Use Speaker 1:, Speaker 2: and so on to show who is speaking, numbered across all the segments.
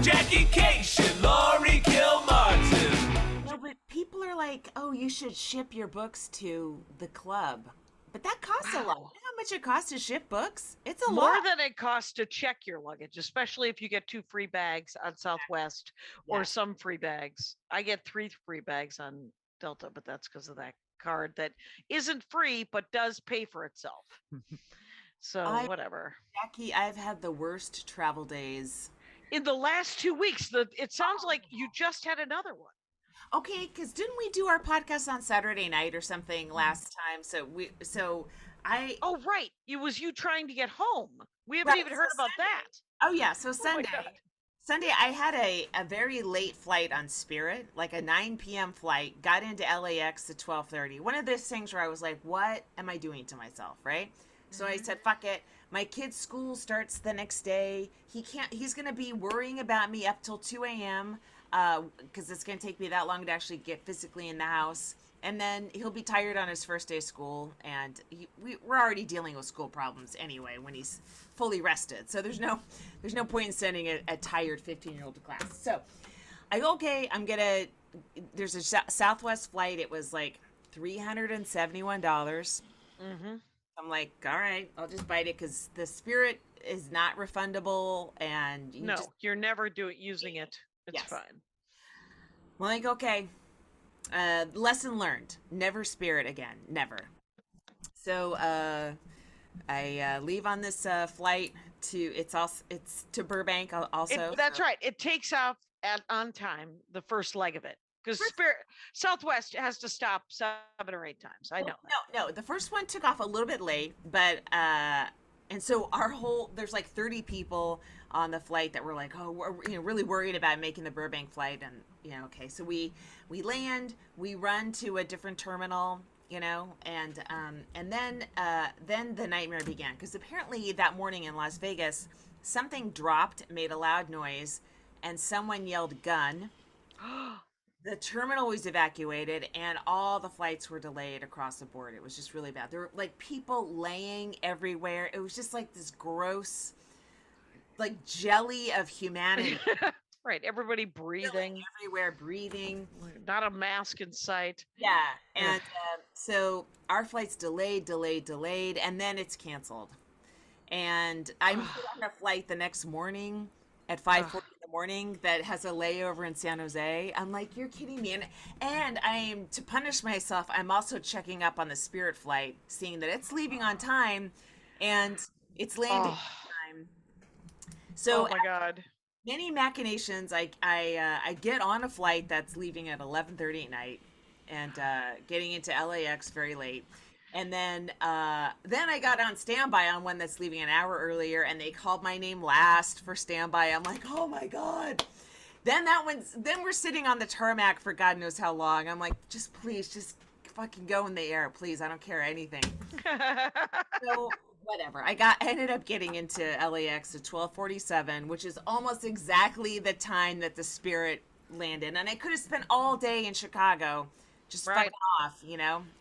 Speaker 1: Jackie Cation, Laurie Kilmartin.
Speaker 2: No, but people are like, oh, you should ship your books to the club. But that costs a lot. You know how much it costs to ship books? It's a lot.
Speaker 3: More than it costs to check your luggage, especially if you get 2 free bags on Southwest or some free bags. I get 3 free bags on Delta, but that's because of that card that isn't free but does pay for itself. So whatever.
Speaker 2: Jackie, I've had the worst travel days.
Speaker 3: In the last 2 weeks, it sounds like you just had another one.
Speaker 2: Okay, because didn't we do our podcast on Saturday night or something last time? Oh,
Speaker 3: right. It was you trying to get home. We haven't even heard about that.
Speaker 2: Oh yeah, so Sunday I had a very late flight on Spirit, like a 9 p.m. flight, got into LAX at 12:30. One of those things where I was like, what am I doing to myself, right? So I said, fuck it. My kid's school starts the next day. He's going to be worrying about me up till 2 a.m. Because it's going to take me that long to actually get physically in the house. And then he'll be tired on his first day of school. And we're already dealing with school problems anyway when he's fully rested. So there's no point in sending a tired 15-year-old to class. So I go, okay, there's a Southwest flight. It was like $371.
Speaker 3: Mm-hmm.
Speaker 2: I'm like, all right, I'll just bite it because the Spirit is not refundable. And
Speaker 3: you're never using it. It's fine.
Speaker 2: Well, like, okay. Lesson learned. Never Spirit again. Never. So I leave on this flight it's to Burbank also.
Speaker 3: That's right. It takes off on time, the first leg of it. Because Southwest has to stop 7 or 8 times. I know.
Speaker 2: No. The first one took off a little bit late, but and so there's like 30 people on the flight that were like, oh, we're really worried about making the Burbank flight, and okay, so we land, we run to a different terminal, and then the nightmare began because apparently that morning in Las Vegas, something dropped, made a loud noise, and someone yelled gun. The terminal was evacuated and all the flights were delayed across the board. It was just really bad. There were like people laying everywhere. It was just like this gross, like jelly of humanity.
Speaker 3: Right. Everybody breathing.
Speaker 2: Everywhere breathing.
Speaker 3: Not a mask in sight.
Speaker 2: Yeah. And so our flight's delayed. And then it's canceled. And I'm on a flight the next morning at 5:40 in the morning that has a layover in San Jose. I'm like, you're kidding me. And I'm, to punish myself, I'm also checking up on the Spirit flight, seeing that it's leaving on time and it's landing on time. So,
Speaker 3: oh my God.
Speaker 2: Many machinations. I get on a flight that's leaving at 11:30 at night and getting into LAX very late. And then I got on standby on one that's leaving an hour earlier, and they called my name last for standby. I'm like, oh my God. Then we're sitting on the tarmac for God knows how long. I'm like, please, just fucking go in the air, please. I don't care anything. So whatever. I ended up getting into LAX at 12:47, which is almost exactly the time that the Spirit landed. And I could have spent all day in Chicago just fucking off,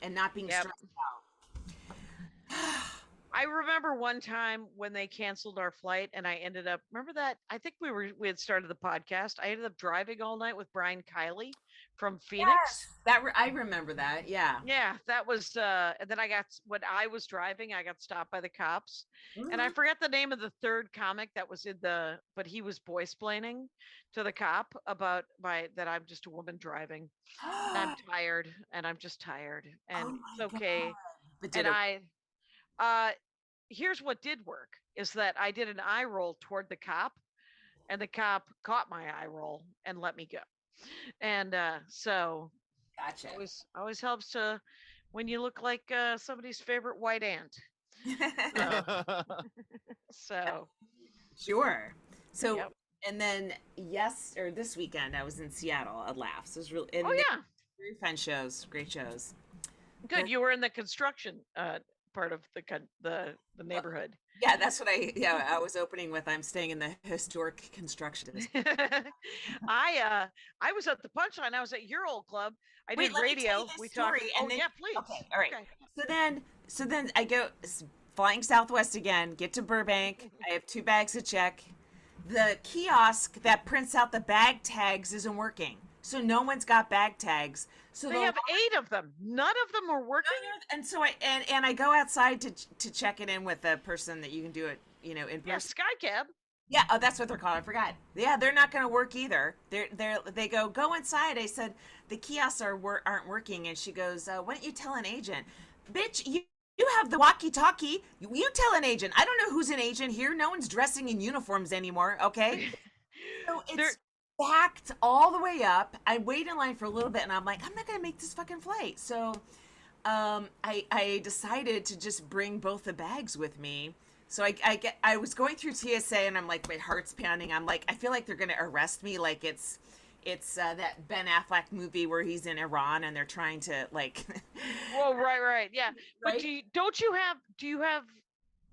Speaker 2: and not being stressed out.
Speaker 3: I remember one time when they canceled our flight and I ended up, remember that? I think we had started the podcast. I ended up driving all night with Brian Kiley from Phoenix.
Speaker 2: Yes, I remember that. Yeah.
Speaker 3: Yeah, that was, and then when I was driving, I got stopped by the cops. Mm-hmm. And I forget the name of the third comic that was but he was voice-plaining to the cop about that I'm just a woman driving. And I'm tired, and I'm just tired. And it's okay. And here's what did work is that I did an eye roll toward the cop, and the cop caught my eye roll and let me go. And so
Speaker 2: gotcha.
Speaker 3: Always helps to when you look like somebody's favorite white aunt. So
Speaker 2: sure. So and then this weekend I was in Seattle at Laughs. It was really very fun shows, great shows.
Speaker 3: Good. You were in the construction part of the neighborhood.
Speaker 2: Yeah, that's what I was opening with. I'm staying in the historic construction.
Speaker 3: I was at the Punchline. I was at your old club. I did radio. We talked. Yeah, please.
Speaker 2: Okay, all right. Okay. So then I go flying Southwest again. Get to Burbank. I have 2 bags to check. the kiosk that prints out the bag tags isn't working. So no one's got bag tags. So
Speaker 3: They have 8 of them. None of them are working.
Speaker 2: and so I go outside to check it in with the person that you can do it, in person.
Speaker 3: Yeah, SkyCab.
Speaker 2: Yeah, oh, that's what they're called. I forgot. Yeah, they're not going to work either. They go inside. I said the kiosks aren't working, and she goes, "Why don't you tell an agent, bitch? You have the walkie-talkie. You tell an agent. I don't know who's an agent here. No one's dressing in uniforms anymore. Okay, so it's packed all the way up. I wait in line for a little bit, and I'm like, I'm not going to make this fucking flight. So, I decided to just bring both the bags with me. So I was going through TSA and I'm like, my heart's pounding. I'm like, I feel like they're gonna arrest me. Like it's that Ben Affleck movie where he's in Iran and they're trying to like.
Speaker 3: Well, right, yeah.
Speaker 2: Right?
Speaker 3: But do you have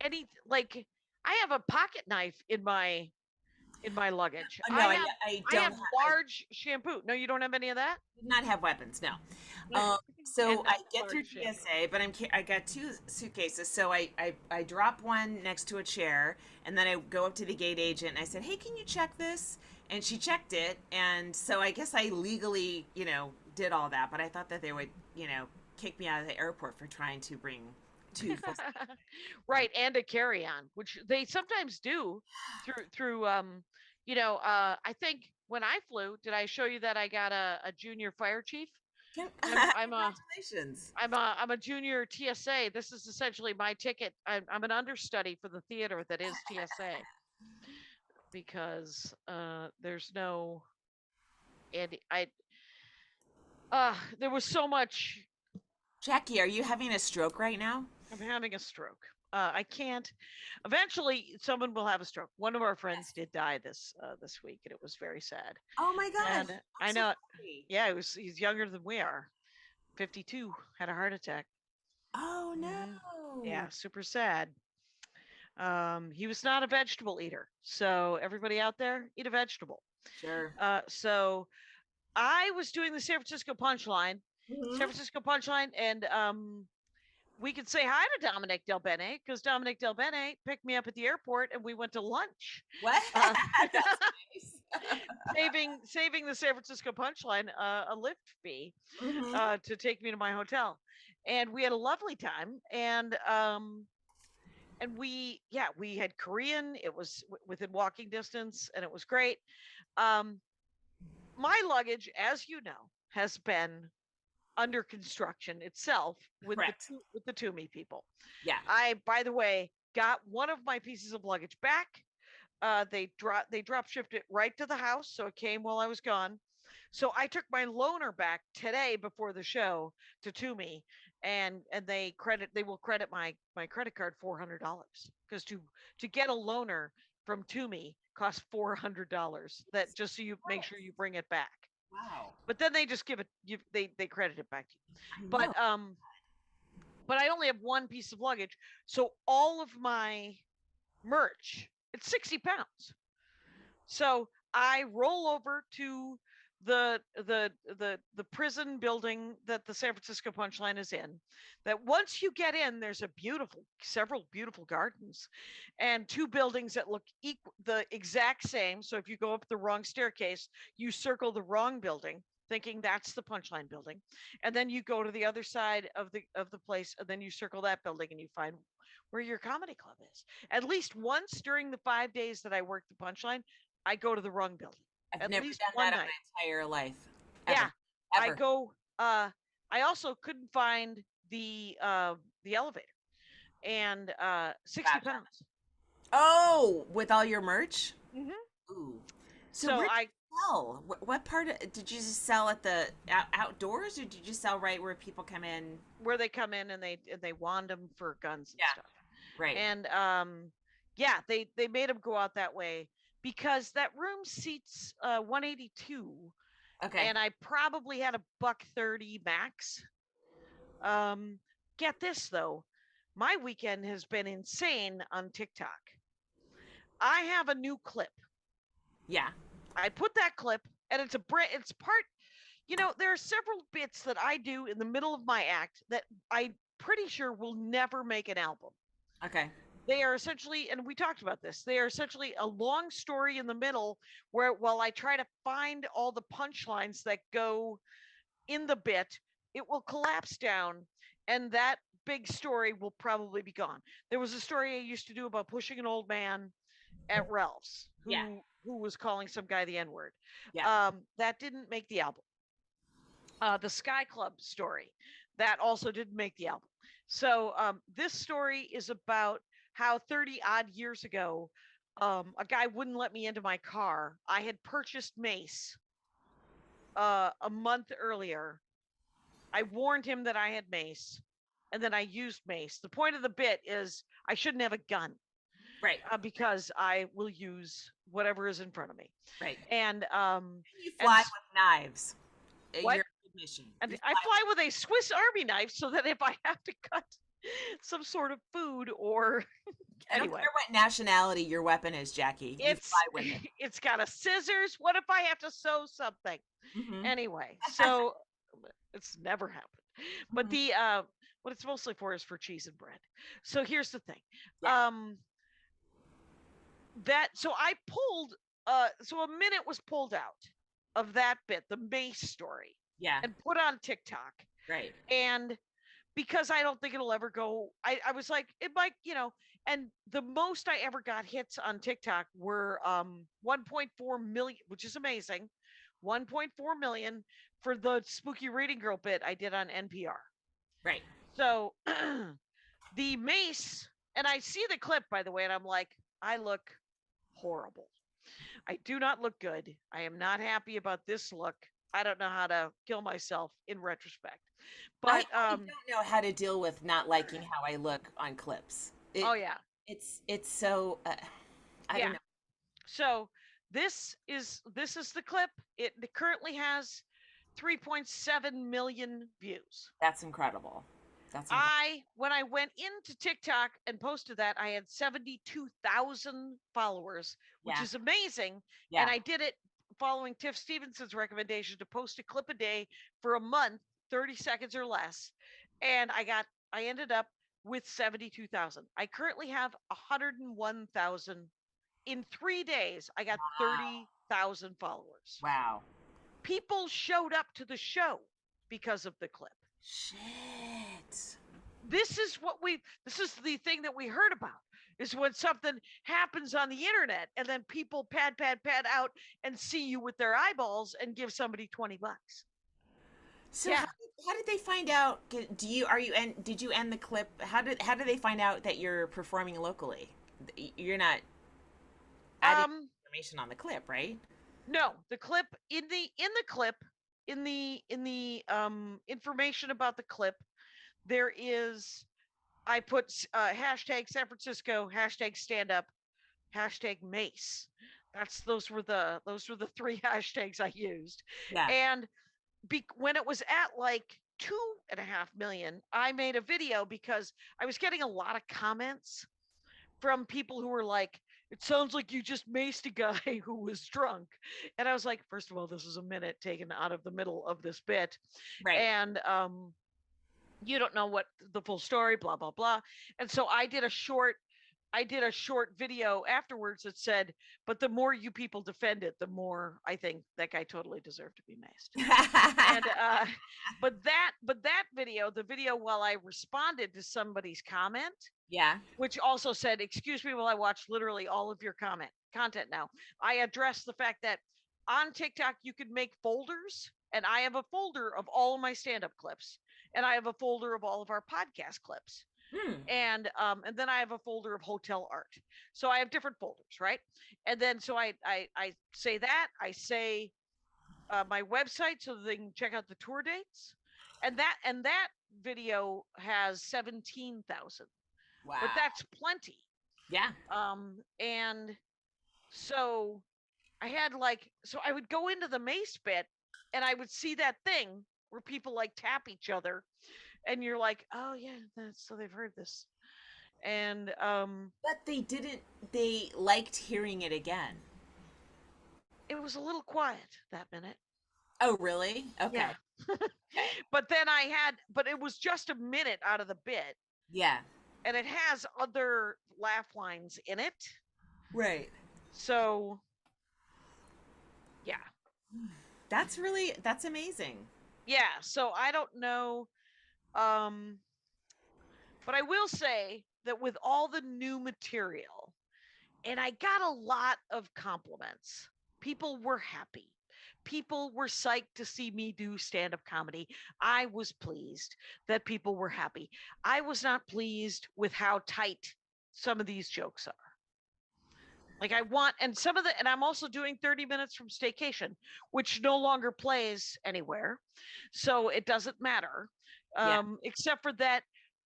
Speaker 3: any, like, I have a pocket knife in my luggage.
Speaker 2: No, I don't
Speaker 3: have large shampoo. No, you don't have any of that?
Speaker 2: did not have weapons. No. So I get through TSA, but I got 2 suitcases. So I drop one next to a chair, and then I go up to the gate agent and I said, "Hey, can you check this?" And she checked it, and so I guess I legally, did all that. But I thought that they would, kick me out of the airport for trying to bring 2 full.
Speaker 3: Right, and a carry-on, which they sometimes do through I think when I flew, did I show you that I got a junior fire chief?
Speaker 2: Congratulations.
Speaker 3: I'm a junior TSA. This is essentially my ticket. I'm an understudy for the theater that is TSA because there's no, and there was so much.
Speaker 2: Jackie, are you having a stroke right now?
Speaker 3: I'm having a stroke. I can't. Eventually, someone will have a stroke. One of our friends did die this week, and it was very sad.
Speaker 2: Oh my gosh!
Speaker 3: And I know. Yeah, he's younger than we are. 52, had a heart attack.
Speaker 2: Oh no!
Speaker 3: Yeah, super sad. He was not a vegetable eater, so everybody out there, eat a vegetable.
Speaker 2: Sure.
Speaker 3: So I was doing the San Francisco Punchline, and we could say hi to Dominic Del Bene because Dominic Del Bene picked me up at the airport and we went to lunch.
Speaker 2: What? That's nice.
Speaker 3: saving the San Francisco Punchline a lift fee to take me to my hotel, and we had a lovely time. And we had Korean. It was within walking distance, and it was great. My luggage, as you know, has been under construction itself with the Toomey people.
Speaker 2: Yeah.
Speaker 3: I, by the way, got one of my pieces of luggage back. They drop shipped it right to the house, so it came while I was gone. So I took my loaner back today before the show to Toomey, and they will credit my credit card $400 because to get a loaner from Toomey costs $400. That just so you make sure you bring it back.
Speaker 2: Wow.
Speaker 3: But then they just give it they credit it back to you. But I only have one piece of luggage, so all of my merch, it's 60 pounds. So I roll over to the prison building that the San Francisco Punchline is in. That once you get in, there's several beautiful gardens, and 2 buildings that look the exact same. So if you go up the wrong staircase, you circle the wrong building, thinking that's the Punchline building, and then you go to the other side of the place, and then you circle that building, and you find where your comedy club is. At least once during the 5 days that I worked the Punchline, I go to the wrong building.
Speaker 2: I've never done that in my entire life.
Speaker 3: Ever. I go. I also couldn't find the elevator, and 60 pounds.
Speaker 2: Oh, with all your merch?
Speaker 3: Mm-hmm.
Speaker 2: Ooh. So where did you sell? What part did you just sell at the outdoors, or did you sell right where people come in?
Speaker 3: Where they come in and they wand them for guns and stuff.
Speaker 2: Right.
Speaker 3: And they made them go out that way because that room seats 182.
Speaker 2: Okay.
Speaker 3: And I probably had $130 max. Get this though, my weekend has been insane on TikTok. I have a new clip.
Speaker 2: Yeah.
Speaker 3: I put that clip, and it's part. There are several bits that I do in the middle of my act that I'm pretty sure will never make an album.
Speaker 2: Okay.
Speaker 3: They are essentially, and we talked about this, they are essentially a long story in the middle where while I try to find all the punchlines that go in the bit, it will collapse down and that big story will probably be gone. There was a story I used to do about pushing an old man at Ralph's
Speaker 2: Yeah.
Speaker 3: who was calling some guy the N-word.
Speaker 2: Yeah.
Speaker 3: That didn't make the album. The Sky Club story, that also didn't make the album. So this story is about how 30 odd years ago, a guy wouldn't let me into my car. I had purchased mace a month earlier. I warned him that I had mace, and then I used mace. The point of the bit is I shouldn't have a gun.
Speaker 2: Right.
Speaker 3: Because I will use whatever is in front of me.
Speaker 2: Right.
Speaker 3: And
Speaker 2: you fly with knives.
Speaker 3: What?
Speaker 2: Your mission.
Speaker 3: And I fly with a Swiss Army knife so that if I have to cut some sort of food or
Speaker 2: I don't care what nationality your weapon is, Jackie. You fly with it.
Speaker 3: It's got a scissors. What if I have to sew something? Anyway, so it's never happened. But the what it's mostly for is for cheese and bread. So here's the thing.
Speaker 2: Yeah.
Speaker 3: So I pulled so a minute was pulled out of that bit, the mace story.
Speaker 2: Yeah.
Speaker 3: And put on TikTok.
Speaker 2: Right.
Speaker 3: And because I don't think it'll ever go, I was like, it might, and the most I ever got hits on TikTok were 1.4 million, which is amazing. 1.4 million for the Spooky Reading Girl bit I did on NPR.
Speaker 2: Right.
Speaker 3: So the mace, and I see the clip, by the way, and I'm like, I look horrible. I do not look good. I am not happy about this look. I don't know how to kill myself in retrospect. But
Speaker 2: I don't know how to deal with not liking how I look on clips. It's so I don't know.
Speaker 3: So this is the clip. It currently has 3.7 million views.
Speaker 2: That's incredible.
Speaker 3: When I went into TikTok and posted that, I had 72,000 followers, which is amazing. Yeah. And I did it following Tiff Stevenson's recommendation to post a clip a day for a month, 30 seconds or less. And I ended up with 72,000. I currently have 101,000. In 3 days, I got 30,000 followers.
Speaker 2: Wow.
Speaker 3: People showed up to the show because of the clip.
Speaker 2: Shit.
Speaker 3: This is the thing that we heard about, is when something happens on the internet and then people pad out and see you with their eyeballs and give somebody $20.
Speaker 2: So how did they find out? Did you end the clip? How did they find out that you're performing locally? You're not adding information on the clip, right?
Speaker 3: No, the clip in the information about the clip, there is, I put hashtag San Francisco, hashtag stand up, hashtag mace. Those were the 3 hashtags I used. Yeah. And when it was at like 2.5 million, I made a video because I was getting a lot of comments from people who were like, it sounds like you just maced a guy who was drunk. And I was like, first of all, this is a minute taken out of the middle of this bit. Right. And you don't know what the full story, blah, blah, blah. And so I did a short video afterwards that said, but the more you people defend it, the more I think that guy totally deserved to be maced. And but that video, the video while I responded to somebody's comment, which also said, excuse me while I watch literally all of your content now. I addressed the fact that on TikTok you could make folders, and I have a folder of all of my stand-up clips, and I have a folder of all of our podcast clips. And then I have a folder of hotel art. So I have different folders, right? And then so I say that, I say my website so they can check out the tour dates. And that video has 17,000. Wow. But that's plenty. Yeah. And so I had so I would go into the mace bit and I would see that thing where people like tap each other. And you're like, oh yeah, so they've heard this. And
Speaker 2: but they liked hearing it again.
Speaker 3: It was a little quiet that minute.
Speaker 2: Oh, really? Okay. Yeah.
Speaker 3: But then but it was just a minute out of the bit.
Speaker 2: Yeah.
Speaker 3: and it has other laugh lines in it.
Speaker 2: Right.
Speaker 3: So, yeah.
Speaker 2: That's amazing.
Speaker 3: Yeah, so I don't know. Um, but I will say that with all the new material, and I got a lot of compliments. People were happy. People were psyched to see me do stand up comedy. I was pleased that people were happy. I was not pleased with how tight some of these jokes are. Like and I'm also doing 30 minutes from Staycation, which no longer plays anywhere. So it doesn't matter.
Speaker 2: Yeah.
Speaker 3: Except for that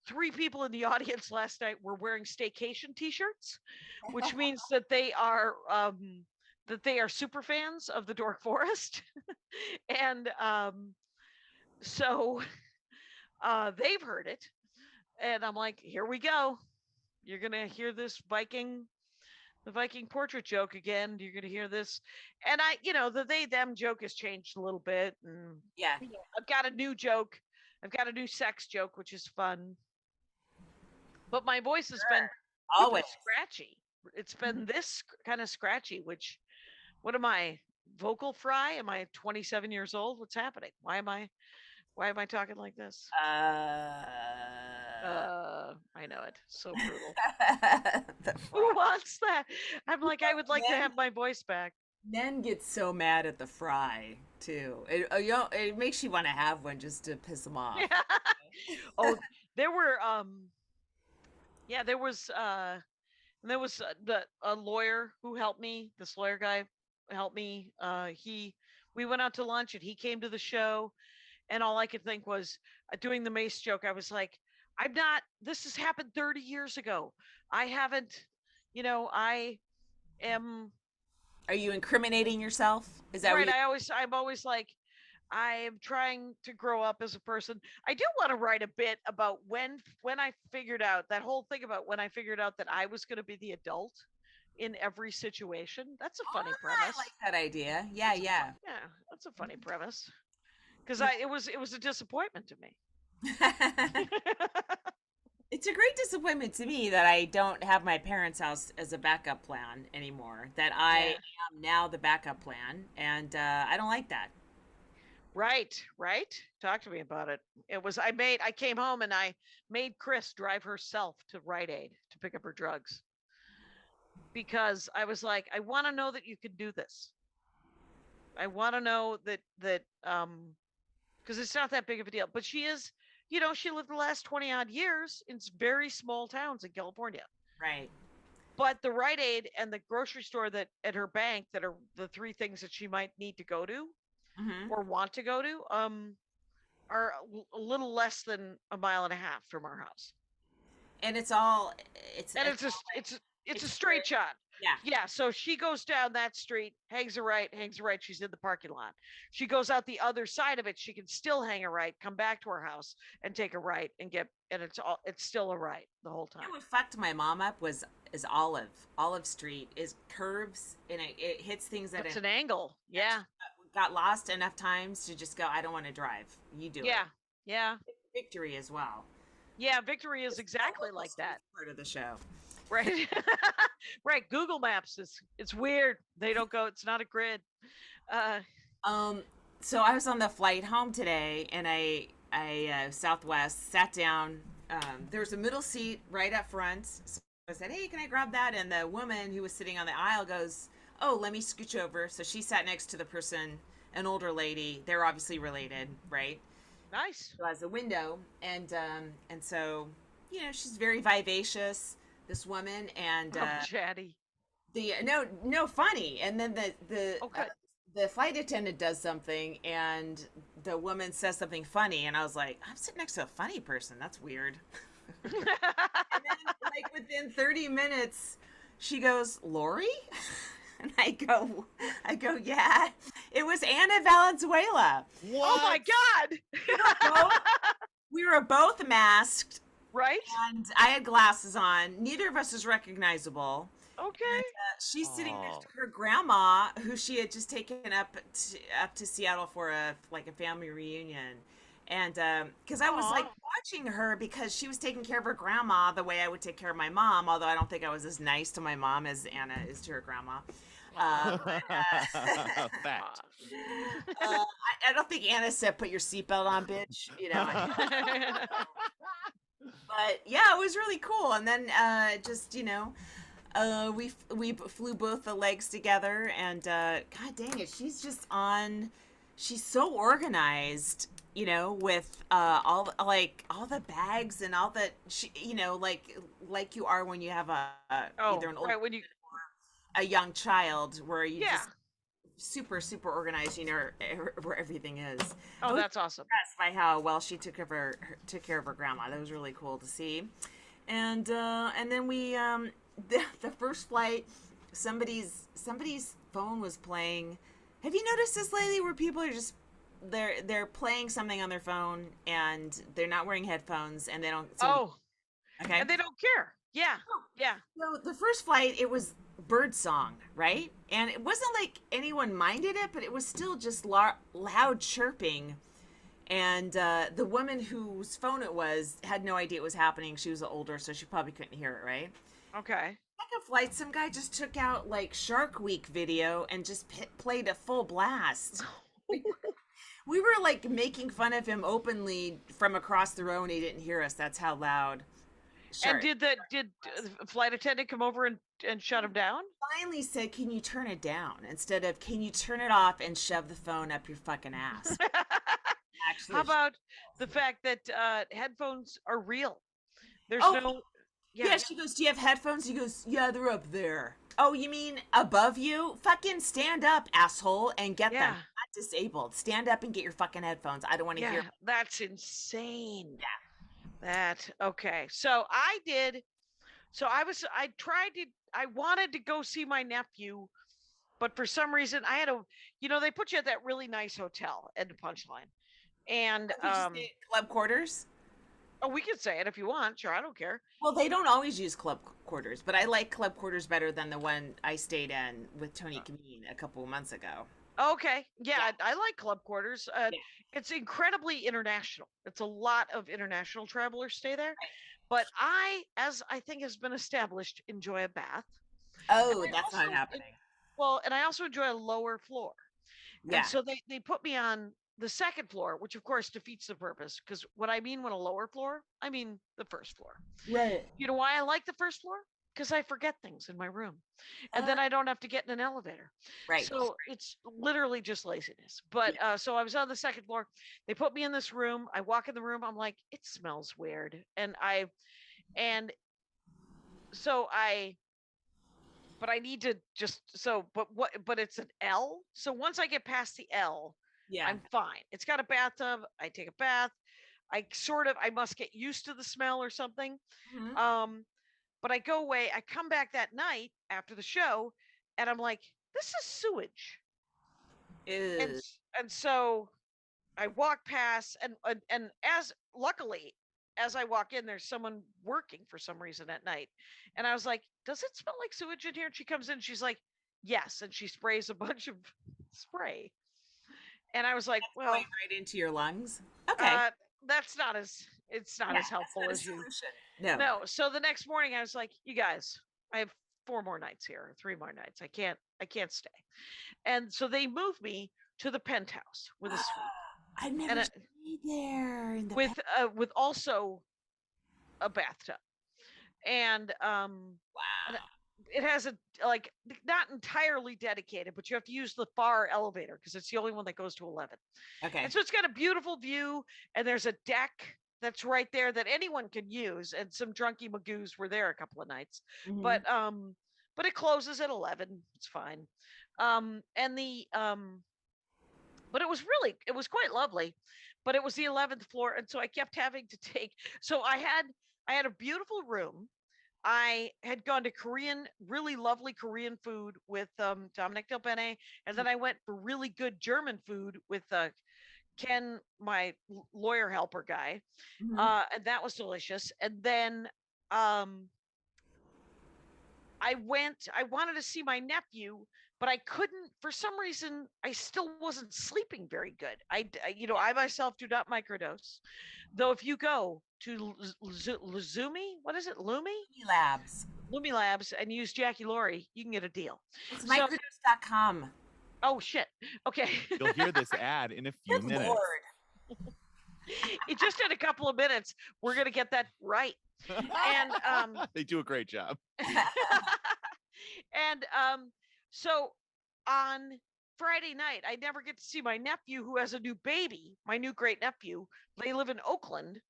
Speaker 3: 3 people in the audience last night were wearing Staycation t-shirts, which means that they are super fans of the Dork Forest. And so they've heard it. And I'm like, here we go. You're gonna hear this the Viking portrait joke again. You're going to hear this. And the they them joke has changed a little bit. And
Speaker 2: Yeah.
Speaker 3: I've got a new joke. I've got a new sex joke, which is fun. But my voice has been
Speaker 2: always
Speaker 3: scratchy. It's been this kind of scratchy, which, what am I? Vocal fry? Am I 27 years old? What's happening? Why am I talking like this? I know it. So brutal. Who wants that? I'm like, I would like to have my voice back.
Speaker 2: Men get so mad at the fry too. It makes you want to have one just to piss them off.
Speaker 3: Oh, there were there was a lawyer who helped me. This lawyer guy helped me. We went out to lunch and he came to the show, and all I could think was doing the mace joke. I was like, this has happened 30 years ago. I haven't, I am.
Speaker 2: Are you incriminating yourself? Is that
Speaker 3: right? I'm always like, I am trying to grow up as a person. I do want to write a bit about when I figured out that whole thing about when I figured out that I was going to be the adult in every situation. That's a funny premise.
Speaker 2: I like that idea. Yeah, yeah.
Speaker 3: That's a funny premise. Because it was a disappointment to me.
Speaker 2: It's a great disappointment to me that I don't have my parents' house as a backup plan anymore. That I am now the backup plan, and I don't like that.
Speaker 3: Right. Talk to me about it. I came home and I made Chris drive herself to Rite Aid to pick up her drugs. Because I was like, I want to know that you can do this. I want to know that because it's not that big of a deal. But she is, she lived the last 20 odd years in very small towns in California.
Speaker 2: Right.
Speaker 3: But the Rite Aid and the grocery store that at her bank that are the 3 things that she might need to go to or want to go to are a little less than a mile and a half from our house. And it's a straight shot. Yeah. So she goes down that street, hangs a right. She's in the parking lot. She goes out the other side of it. She can still hang a right, come back to her house and take a right and it's still a right the whole time.
Speaker 2: What fucked my mom up is Olive Street is curves and it hits things at
Speaker 3: an angle. Yeah.
Speaker 2: Got lost enough times to just go, I don't want to drive. You do it.
Speaker 3: Yeah.
Speaker 2: Victory as well.
Speaker 3: Yeah, Victory is exactly like that.
Speaker 2: Part of the show.
Speaker 3: Right. Right. Google Maps it's weird. They don't go, it's not a grid.
Speaker 2: So I was on the flight home today and I Southwest sat down. There was a middle seat right up front. So I said, hey, can I grab that? And the woman who was sitting on the aisle goes, oh, let me scooch over. So she sat next to the person, an older lady. They're obviously related, right?
Speaker 3: Nice.
Speaker 2: So as a window. And so, she's very vivacious, this woman. And
Speaker 3: chatty.
Speaker 2: No, funny. And then the flight attendant does something and the woman says something funny. And I was like, I'm sitting next to a funny person. That's weird. And then within 30 minutes, she goes, Laurie? And I go, yeah. It was Anna Valenzuela.
Speaker 3: What? Oh my God.
Speaker 2: We were both masked.
Speaker 3: Right.
Speaker 2: And I had glasses on. Neither of us is recognizable.
Speaker 3: Okay.
Speaker 2: And, she's sitting next to her grandma, who she had just taken up to Seattle for a family reunion. And because I was like
Speaker 3: Aw.
Speaker 2: watching her because she was taking care of her grandma the way I would take care of my mom, although I don't think I was as nice to my mom as Anna is to her grandma.
Speaker 3: Aw.
Speaker 4: Fact.
Speaker 3: Aw.
Speaker 2: I don't think Anna said put your seatbelt on, bitch. But yeah, it was really cool. And then just we flew both the legs together, and God dang it, she's just on. She's so organized, with all the bags and all the like you are when you have
Speaker 3: Oh,
Speaker 2: either an old
Speaker 3: right. When you,
Speaker 2: a young child, where you
Speaker 3: yeah.
Speaker 2: just super organized, where everything is. I
Speaker 3: Oh,
Speaker 2: was
Speaker 3: that's awesome.
Speaker 2: impressed by how well she took care of her grandma. That was really cool to see. And then we the first flight, somebody's phone was playing. Have you noticed this lately, where people are just they're playing something on their phone and they're not wearing headphones and they don't.
Speaker 3: Oh,
Speaker 2: Okay.
Speaker 3: and they don't care. Yeah. Yeah.
Speaker 2: So the first flight, it was bird song, right? And it wasn't like anyone minded it, but it was still just loud chirping. And the woman whose phone it was had no idea it was happening. She was older, so she probably couldn't hear it, right?
Speaker 3: Okay.
Speaker 2: Second flight, some guy just took out like Shark Week video and just played a full blast. We were like making fun of him openly from across the row, and he didn't hear us. That's how loud.
Speaker 3: And did the flight attendant come over and shut him down?
Speaker 2: Finally said, "Can you turn it down?" Instead of, "Can you turn it off and shove the phone up your fucking ass?" Actually,
Speaker 3: How about the fact that headphones are real? There's
Speaker 2: oh,
Speaker 3: no.
Speaker 2: yeah.
Speaker 3: Yeah.
Speaker 2: She goes, "Do you have headphones?" He goes, "Yeah, they're up there." Oh, you mean above you? Fucking stand up, asshole, and get them.
Speaker 3: Yeah.
Speaker 2: Not disabled. Stand up and get your fucking headphones. I don't want to
Speaker 3: Yeah.
Speaker 2: hear.
Speaker 3: That's insane.
Speaker 2: Yeah.
Speaker 3: That okay. So I did. So I tried to. I wanted to go see my nephew, but for some reason I had a. They put you at that really nice hotel at the Punchline, and
Speaker 2: Did you say club quarters?
Speaker 3: oh, we can say it if you want. Sure, I don't care.
Speaker 2: Well, they don't always use club quarters, but I like club quarters better than the one I stayed in with Tony Kameen a couple of months ago.
Speaker 3: Okay. Yeah,
Speaker 2: Yeah.
Speaker 3: I like club quarters.
Speaker 2: Yeah.
Speaker 3: It's incredibly international. It's a lot of international travelers stay there. But I, as I think has been established, enjoy a bath. And
Speaker 2: Oh,
Speaker 3: I
Speaker 2: that's not
Speaker 3: also,
Speaker 2: happening.
Speaker 3: and I also enjoy a lower floor. And
Speaker 2: Yeah.
Speaker 3: so they put me on the second floor, which of course defeats the purpose. Because what I mean when a lower floor, I mean the first floor.
Speaker 2: Right.
Speaker 3: You know why I like the first floor? Because I forget things in my room. And then I don't have to get in an elevator.
Speaker 2: Right.
Speaker 3: So it's literally just laziness. But so I was on the second floor. They put me in this room. I walk in the room. I'm like, it smells weird. And so but I need to but it's an L. So once I get past the L,
Speaker 2: Yeah.
Speaker 3: I'm fine. It's got a bathtub. I take a bath. I must get used to the smell or something.
Speaker 2: Mhm.
Speaker 3: But I go away. I come back that night after the show, and I'm like, this is sewage. And
Speaker 2: Ew.
Speaker 3: and so I walk past, and as luckily, as I walk in, there's someone working for some reason at night, and I was like, does it smell like sewage in here? And she comes in, she's like, yes, and she sprays a bunch of spray, and I was like, well,
Speaker 2: Going right into your lungs. Okay.
Speaker 3: that's not as it's not
Speaker 2: Yeah,
Speaker 3: as helpful
Speaker 2: that's
Speaker 3: as
Speaker 2: not a
Speaker 3: you.
Speaker 2: solution. No.
Speaker 3: No. So the next morning I was like, you guys, I have 4 more nights here, or 3 more nights. I can't stay. And so they moved me to the penthouse with a suite
Speaker 2: I've never
Speaker 3: and
Speaker 2: stayed there in the
Speaker 3: with also a bathtub. And
Speaker 2: wow.
Speaker 3: it has a like not entirely dedicated, but you have to use the far elevator because it's the only one that goes to 11.
Speaker 2: Okay.
Speaker 3: And so it's got a beautiful view, and there's a deck that's right there that anyone can use. And some drunky magoos were there a couple of nights,
Speaker 2: Mhm.
Speaker 3: but it closes at 11. It's fine. And the but it was quite lovely, but it was the 11th floor, and so I kept having to take. So I had a beautiful room. I had gone to really lovely Korean food with Dominic Del Bene, and then I went for really good German food with Ken, my lawyer helper guy,
Speaker 2: Mhm.
Speaker 3: and that was delicious. And then um, I wanted to see my nephew but I couldn't, for some reason, I still wasn't sleeping very good. I myself do not microdose. Though if you go to Luzumi, what is it,
Speaker 2: Labs.
Speaker 3: Lumi Labs, and use Jackie Laurie, you can get a deal.
Speaker 2: It's
Speaker 3: So-
Speaker 2: microdose.com.
Speaker 3: Oh shit. Okay.
Speaker 4: You'll hear this ad in a few
Speaker 2: Good
Speaker 4: minutes.
Speaker 2: Lord.
Speaker 3: It just in a couple of minutes, we're gonna get that right. And
Speaker 4: They do a great job.
Speaker 3: and so on Friday night, I never get to see my nephew who has a new baby, my new great nephew. They live in Oakland.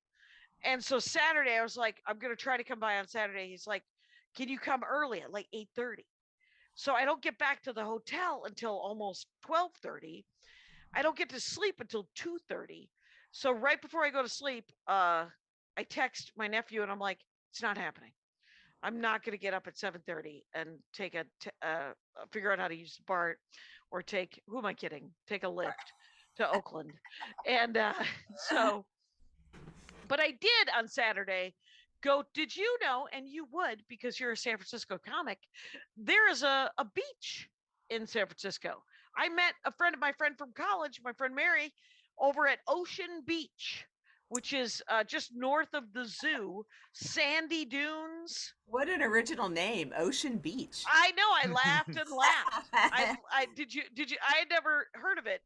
Speaker 3: And so Saturday, I was like, I'm gonna try to come by on Saturday. He's like, can you come early at like 8:30? So I don't get back to the hotel until almost 12:30. I don't get to sleep until 2:30. So right before I go to sleep, I text my nephew and I'm like, it's not happening. I'm not going to get up at 7:30 and take figure out how to use BART or who am I kidding? Take a lift to Oakland. And so, but I did on Saturday did you know, and you would because you're a San Francisco comic, there is a beach in San Francisco. I met my friend from college, my friend Mary, over at Ocean Beach, which is just north of the zoo, sandy dunes.
Speaker 2: What an original name, Ocean Beach.
Speaker 3: I know, I laughed and laughed. Did you, I had never heard of it.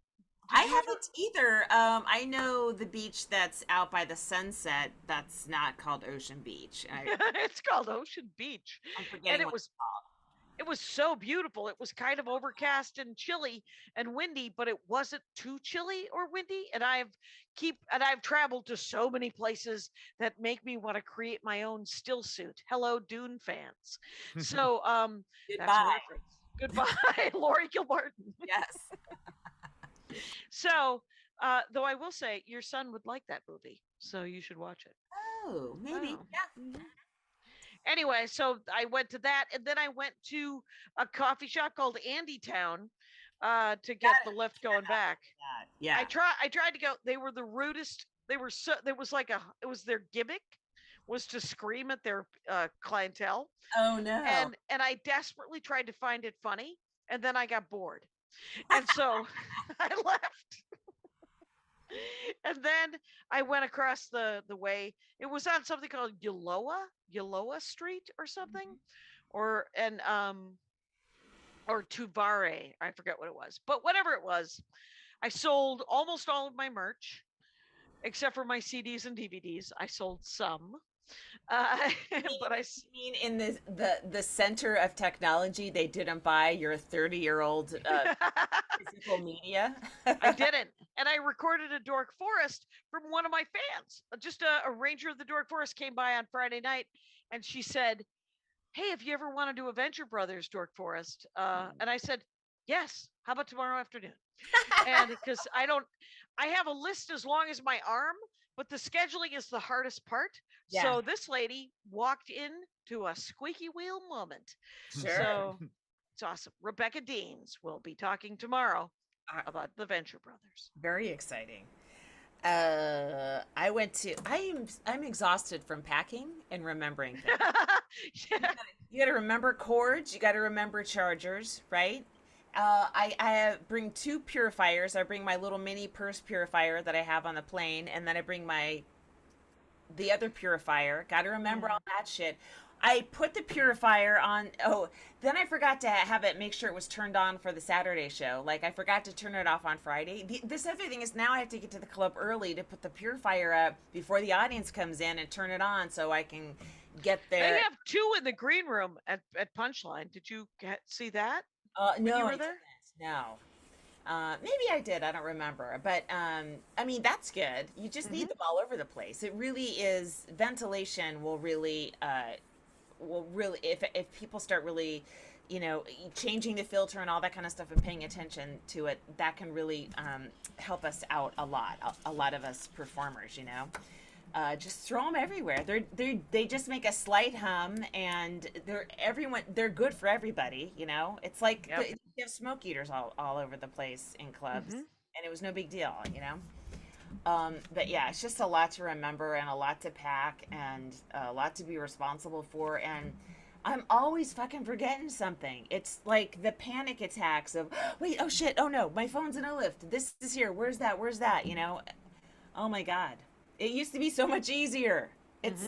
Speaker 2: I haven't either. I know the beach that's out by the sunset. That's not called Ocean Beach.
Speaker 3: It's called Ocean Beach.
Speaker 2: I'm forgetting
Speaker 3: And it was so beautiful. It was kind of overcast and chilly and windy, but it wasn't too chilly or windy. And I've traveled to so many places that make me want to create my own still suit. Hello, Dune fans. So
Speaker 2: Goodbye.
Speaker 3: Goodbye, Laurie Gilmartin.
Speaker 2: Yes.
Speaker 3: So, though I will say your son would like that movie, so you should watch it.
Speaker 2: Oh, maybe.
Speaker 3: Oh.
Speaker 2: Yeah.
Speaker 3: Mhm. Anyway, so I went to that, and then I went to a coffee shop called Andy Town to get the lift going back.
Speaker 2: Yeah.
Speaker 3: I tried to go. They were the rudest. They were it was their gimmick was to scream at their clientele.
Speaker 2: Oh no.
Speaker 3: And I desperately tried to find it funny, and then I got bored. And so I left. And then I went across the way. It was on something called Yoloa Street or something, or Tuvare. I forget what it was, but whatever it was, I sold almost all of my merch, except for my CDs and DVDs. I sold some. But I
Speaker 2: mean in the center of technology, they didn't buy your 30-year-old physical media.
Speaker 3: I didn't. And I recorded a Dork Forest from one of my fans. Just a ranger of the Dork Forest came by on Friday night and she said, hey, if you ever want to do a Venture Brothers Dork Forest. And I said, yes, how about tomorrow afternoon? And because I have a list as long as my arm, but the scheduling is the hardest part. Yeah. So this lady walked in to a squeaky wheel moment.
Speaker 2: Sure.
Speaker 3: So it's awesome. Rebecca Deans will be talking tomorrow about the Venture Brothers.
Speaker 2: Very exciting. I'm exhausted from packing and remembering things. You got to remember cords. You got to remember chargers, right? I bring 2 purifiers. I bring my little mini purse purifier that I have on the plane, and then I bring the other purifier. Got to remember all that shit. I put the purifier on. Oh, then I forgot to make sure it was turned on for the Saturday show. Like I forgot to turn it off on Friday. This other thing is now I have to get to the club early to put the purifier up before the audience comes in and turn it on so I can get there.
Speaker 3: They have 2 in the green room at Punchline. Did you see that?
Speaker 2: No,
Speaker 3: you were there?
Speaker 2: No. Maybe I did. I don't remember. But I mean, that's good. You just need them all over the place. It really is. Ventilation will really, if people start really, changing the filter and all that kind of stuff and paying attention to it, that can really help us out a lot. A lot of us performers, just throw them everywhere. They just make a slight hum, and they're good for everybody. It's like you have smoke eaters all over the place in clubs, and it was no big deal. But yeah, it's just a lot to remember and a lot to pack and a lot to be responsible for. And I'm always fucking forgetting something. It's like the panic attacks of, wait, oh shit, oh no, my phone's in a lift. This is here. Where's that? Where's that? You know? Oh my God. It used to be so much easier. It's,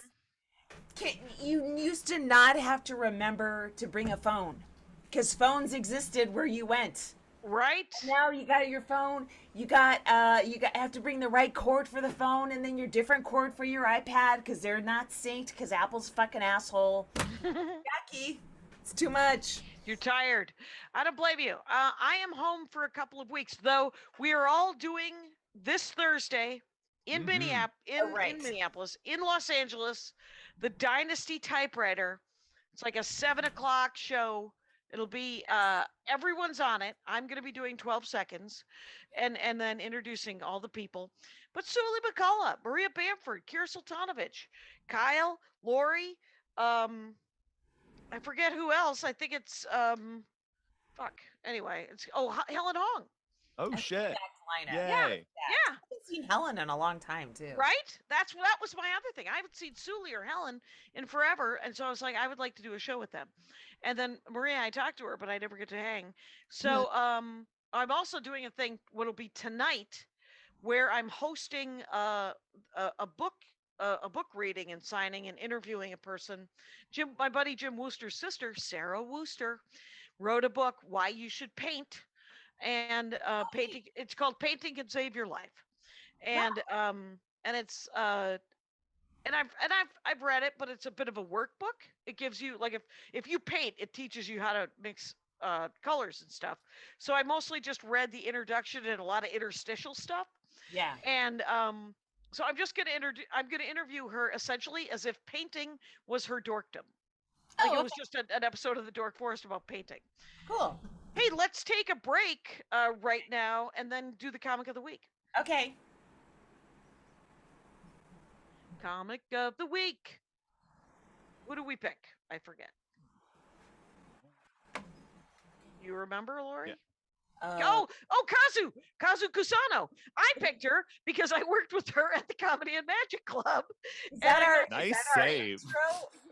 Speaker 2: you used to not have to remember to bring a phone because phones existed where you went.
Speaker 3: Right?
Speaker 2: Now you got your phone. You have to bring the right cord for the phone, and then your different cord for your iPad because they're not synced because Apple's fucking asshole. Jackie, it's too much.
Speaker 3: You're tired. I don't blame you. I am home for a couple of weeks, though. We are all doing this Thursday in Minneapolis, in Los Angeles, the Dynasty Typewriter. It's like a 7:00 show. It'll be everyone's on it. I'm going to be doing 12 seconds and then introducing all the people. But Suli McCullough, Maria Bamford, Kira Sultanovich, Kyle, Laurie, I forget who else. I think it's Anyway, it's Helen Hong.
Speaker 4: Oh shit! Yay!
Speaker 3: Yeah.
Speaker 2: I haven't seen Helen in a long time too.
Speaker 3: Right? That was my other thing. I haven't seen Suli or Helen in forever, and so I was like, I would like to do a show with them. And then Maria, I talked to her, but I never get to hang. So I'm also doing a thing. What'll be tonight, where I'm hosting a book reading and signing and interviewing a person. My buddy Jim Wooster's sister, Sarah Wooster, wrote a book, Why You Should Paint. And painting, it's called Painting Can Save Your Life. And it's and I've read it, but it's a bit of a workbook. It gives you, like, if you paint, it teaches you how to mix colors and stuff. So I mostly just read the introduction and a lot of interstitial stuff.
Speaker 2: Yeah.
Speaker 3: And so I'm just gonna interview her essentially as if painting was her dorkdom. Like it was just an episode of the Dork Forest about painting.
Speaker 2: Cool.
Speaker 3: Hey, let's take a break right now and then do the comic of the week.
Speaker 2: Okay.
Speaker 3: Comic of the week. Who do we pick? I forget. You remember, Laurie?
Speaker 4: Yeah.
Speaker 3: Kazu Kusano. I picked her because I worked with her at the Comedy and Magic Club.
Speaker 2: Is that our
Speaker 4: Nice
Speaker 2: is that our
Speaker 4: save.
Speaker 2: intro?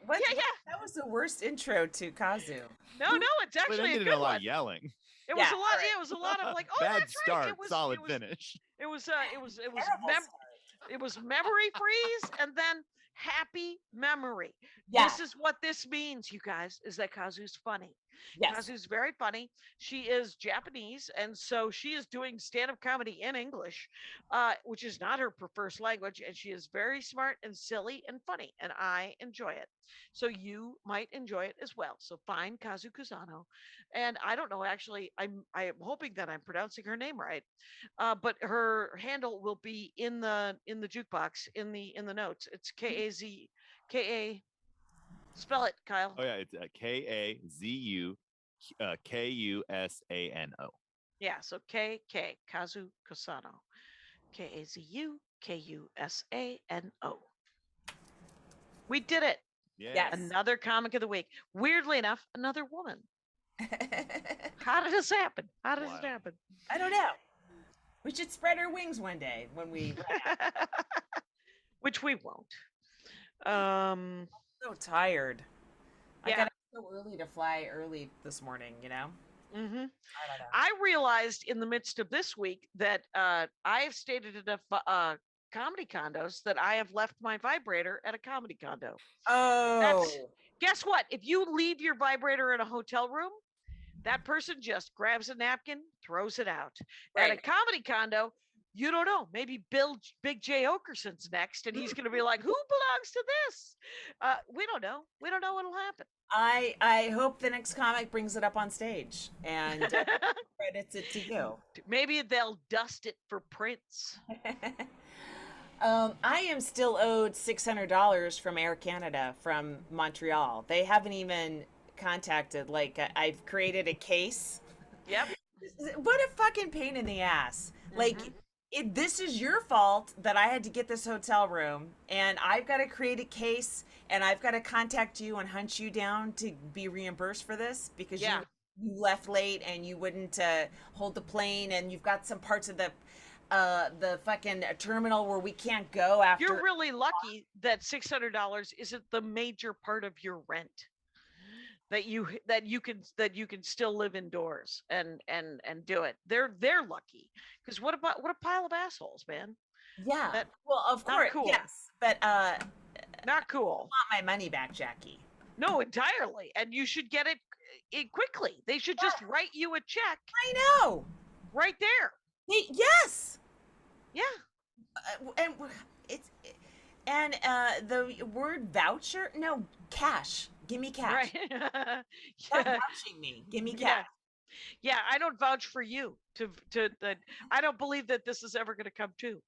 Speaker 3: Yeah.
Speaker 2: That was the worst intro to Kazu.
Speaker 3: No, it's
Speaker 4: But
Speaker 3: actually
Speaker 4: then
Speaker 3: a
Speaker 4: did
Speaker 3: good
Speaker 4: a lot
Speaker 3: one.
Speaker 4: of yelling.
Speaker 3: It was
Speaker 2: Yeah,
Speaker 3: a lot.
Speaker 2: alright.
Speaker 3: It was a lot of like, oh,
Speaker 4: Bad
Speaker 3: that's
Speaker 4: start,
Speaker 3: right. It was
Speaker 4: solid
Speaker 3: it was,
Speaker 4: finish.
Speaker 3: It was
Speaker 2: Terrible
Speaker 3: it was memory freeze and then happy memory.
Speaker 2: Yeah.
Speaker 3: This is what this means, you guys, is that Kazu's funny.
Speaker 2: Yes.
Speaker 3: Kazu's very funny. She is Japanese, and so she is doing stand-up comedy in English, which is not her first language, and she is very smart and silly and funny, and I enjoy it. So you might enjoy it as well. So find Kazu Kusano, and I don't know, actually, I am hoping that I'm pronouncing her name right, but her handle will be in the jukebox in the notes. It's K-A. Spell it, Kyle.
Speaker 4: Oh yeah, it's Kazu Kusano.
Speaker 3: Yeah, so K Kazu Kusano. Kazu Kusano. We did it.
Speaker 2: Yes.
Speaker 3: Another comic of the week. Weirdly enough, another woman. How did this happen?
Speaker 2: I don't know. We should spread our wings one day when we
Speaker 3: which we won't.
Speaker 2: so tired. I
Speaker 3: Yeah.
Speaker 2: got up so early to fly early this morning, you know?
Speaker 3: hmm
Speaker 2: I don't know.
Speaker 3: I realized in the midst of this week that I have stayed at enough comedy condos that I have left my vibrator at a comedy condo.
Speaker 2: Oh.
Speaker 3: Guess what? If you leave your vibrator in a hotel room, that person just grabs a napkin, throws it out. At a
Speaker 2: Right.
Speaker 3: comedy condo, you don't know. Maybe Big J Okerson's next, and he's going to be like, "Who belongs to this?" We don't know. We don't know what'll happen.
Speaker 2: I hope the next comic brings it up on stage and credits it to you.
Speaker 3: Maybe they'll dust it for prints.
Speaker 2: I am still owed $600 from Air Canada from Montreal. They haven't even contacted. Like, I've created a case.
Speaker 3: Yep.
Speaker 2: What a fucking pain in the ass. Like, this is your fault that I had to get this hotel room, and I've got to create a case, and I've got to contact you and hunt you down to be reimbursed for this because
Speaker 3: Yeah.
Speaker 2: you left late and you wouldn't hold the plane, and you've got some parts of the fucking terminal where we can't go after.
Speaker 3: You're really lucky that $600 isn't the major part of your rent. that you can still live indoors and do it. They're lucky, because what a pile of assholes, man.
Speaker 2: Yeah.
Speaker 3: That
Speaker 2: Well, of
Speaker 3: not
Speaker 2: course,
Speaker 3: cool.
Speaker 2: yes, but
Speaker 3: Not cool.
Speaker 2: I want my money back, Jackie.
Speaker 3: No, entirely. And you should get it quickly. They should just write you a check
Speaker 2: I know.
Speaker 3: right there.
Speaker 2: Yes.
Speaker 3: Yeah.
Speaker 2: And it's the word voucher. No, cash. Give me cash.
Speaker 3: Right.
Speaker 2: Stop vouching me. Give me
Speaker 3: Yeah.
Speaker 2: cash.
Speaker 3: Yeah, I don't vouch for you to that. I don't believe that this is ever going to come true.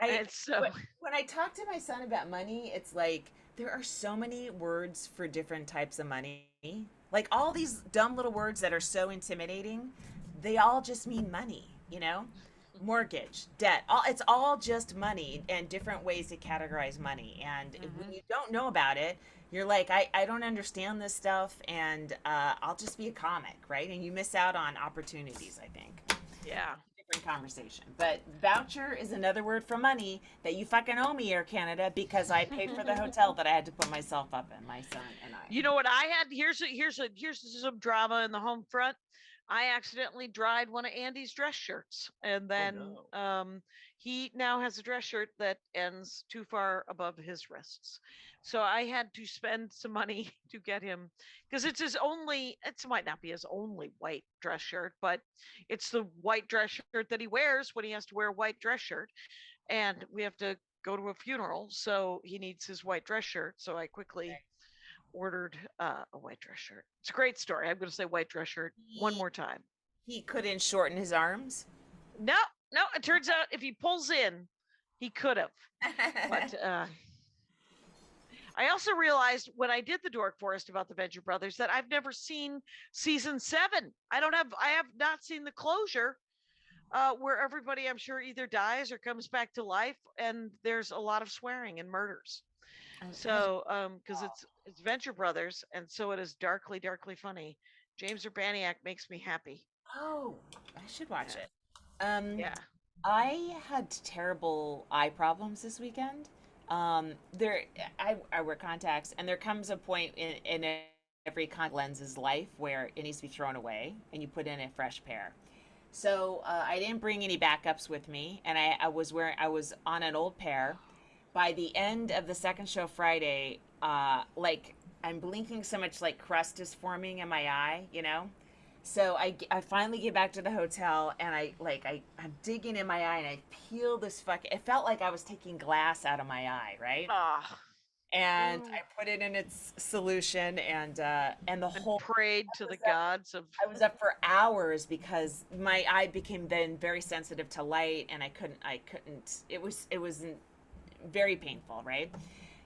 Speaker 3: And so
Speaker 2: When I talk to my son about money, it's like there are so many words for different types of money. Like all these dumb little words that are so intimidating, they all just mean money, you know? Mortgage, debt, it's all just money and different ways to categorize money. And when you don't know about it, you're like, I don't understand this stuff, and I'll just be a comic, right? And you miss out on opportunities, I think.
Speaker 3: yeah.
Speaker 2: Different conversation. But voucher is another word for money that you fucking owe me, Air Canada, because I paid for the hotel that I had to put myself up in, my son and I.
Speaker 3: You know what I had? Here's some drama in the home front. I accidentally dried one of Andy's dress shirts, and then he now has a dress shirt that ends too far above his wrists. So I had to spend some money to get him, because it's his only. It might not be his only white dress shirt, but it's the white dress shirt that he wears when he has to wear a white dress shirt, and we have to go to a funeral, so he needs his white dress shirt. So I quickly ordered a white dress shirt. It's a great story. I'm going to say white dress shirt one more time.
Speaker 2: He couldn't shorten his arms?
Speaker 3: No, it turns out if he pulls in, he could have. But I also realized when I did the Dork Forest about the Venture Brothers that I've never seen season 7. I have not seen the closure where everybody, I'm sure, either dies or comes back to life, and there's a lot of swearing and murders. So, because it's Venture Brothers, and so it is darkly funny. James Urbaniak makes me happy.
Speaker 2: Oh, I should watch it.
Speaker 3: Yeah.
Speaker 2: I had terrible eye problems this weekend. I wear contacts, and there comes a point in every contact lens's life where it needs to be thrown away, and you put in a fresh pair. So I didn't bring any backups with me, and I was on an old pair. By the end of the second show Friday, like I'm blinking so much, like crust is forming in my eye, you know? So I finally get back to the hotel, and I'm digging in my eye, and I peel this it felt like I was taking glass out of my eye, right? And I put it in its solution, and the whole
Speaker 3: prayed to the gods of.
Speaker 2: I was up for hours because my eye became then very sensitive to light, and I couldn't. It was very painful, right?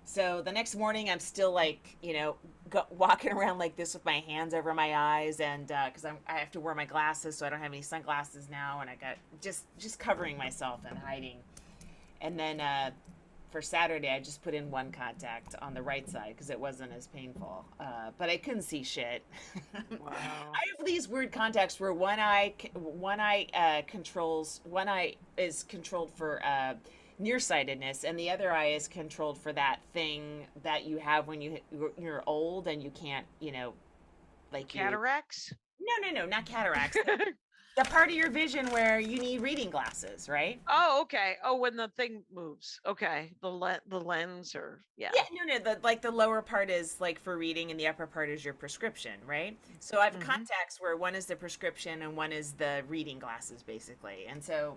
Speaker 2: So the next morning, I'm still like, walking around like this with my hands over my eyes, and because I have to wear my glasses, so I don't have any sunglasses now, and I got just covering myself and hiding. And then for Saturday, I just put in one contact on the right side because it wasn't as painful, but I couldn't see shit.
Speaker 3: Wow.
Speaker 2: I have these weird contacts where one eye is controlled for nearsightedness, and the other eye is controlled for that thing that you have when you're old and you can't, like
Speaker 3: Cataracts?
Speaker 2: No, not cataracts. The part of your vision where you need reading glasses, right?
Speaker 3: Oh, okay. Oh, when the thing moves. Okay, the lens, or
Speaker 2: Yeah, no. The lower part is like for reading, and the upper part is your prescription, right? So I have contacts where one is the prescription and one is the reading glasses, basically. And so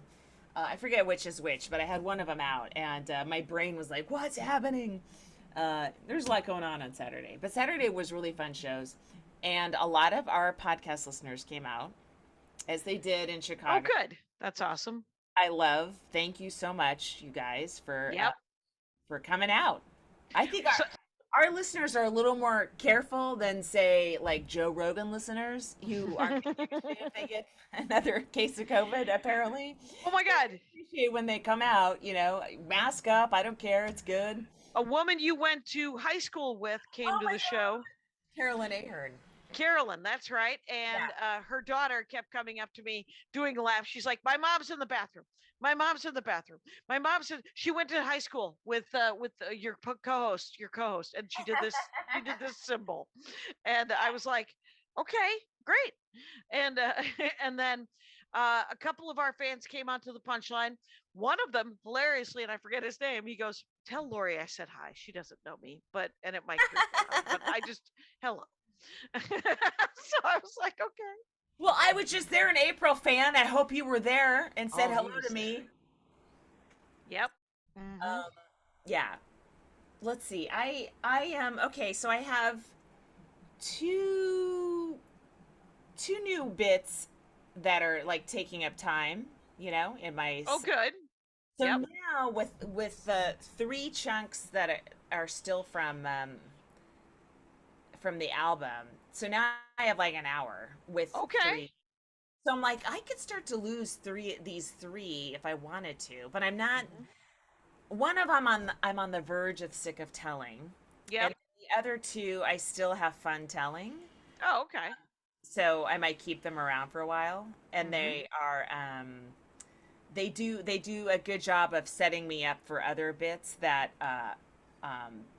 Speaker 2: I forget which is which, but I had one of them out, and my brain was like, "What's happening?" There's a lot going on Saturday, but Saturday was really fun shows, and a lot of our podcast listeners came out, as they did in Chicago.
Speaker 3: Oh, good. That's awesome.
Speaker 2: Thank you so much, you guys, for coming out. I think our listeners are a little more careful than, say, like Joe Rogan listeners, who aren't if they get another case of COVID, apparently.
Speaker 3: Oh my God.
Speaker 2: I appreciate when they come out, mask up. I don't care. It's good.
Speaker 3: A woman you went to high school with came to the show.
Speaker 2: Carolyn Ahern.
Speaker 3: Carolyn, that's right. And her daughter kept coming up to me doing laps. She's like, "My mom's in the bathroom. My mom's in the bathroom. My mom's in." She went to high school with your co-host, and she did this. She did this symbol, and I was like, "Okay, great." And and then a couple of our fans came onto the punchline. One of them, hilariously, and I forget his name, he goes, "Tell Laurie I said hi. She doesn't know me, and it might creep her out, but I just hello." So I was like, okay.
Speaker 2: Well, I was just there, an April fan. I hope you were there and said
Speaker 3: Oh, he
Speaker 2: hello
Speaker 3: was
Speaker 2: to me.
Speaker 3: Yep. Mhm.
Speaker 2: Yeah. Let's see. I am okay. So I have two new bits that are like taking up time. In my.
Speaker 3: Oh, good.
Speaker 2: So
Speaker 3: Yep.
Speaker 2: now with the three chunks that are still from the album. So now I have like an hour with
Speaker 3: Okay.
Speaker 2: three. So I'm like, I could start to lose these three if I wanted to, but I'm not. One of them I'm on the verge of sick of telling.
Speaker 3: Yep.
Speaker 2: And the other two I still have fun telling.
Speaker 3: Oh, okay.
Speaker 2: So I might keep them around for a while. And they are they do a good job of setting me up for other bits that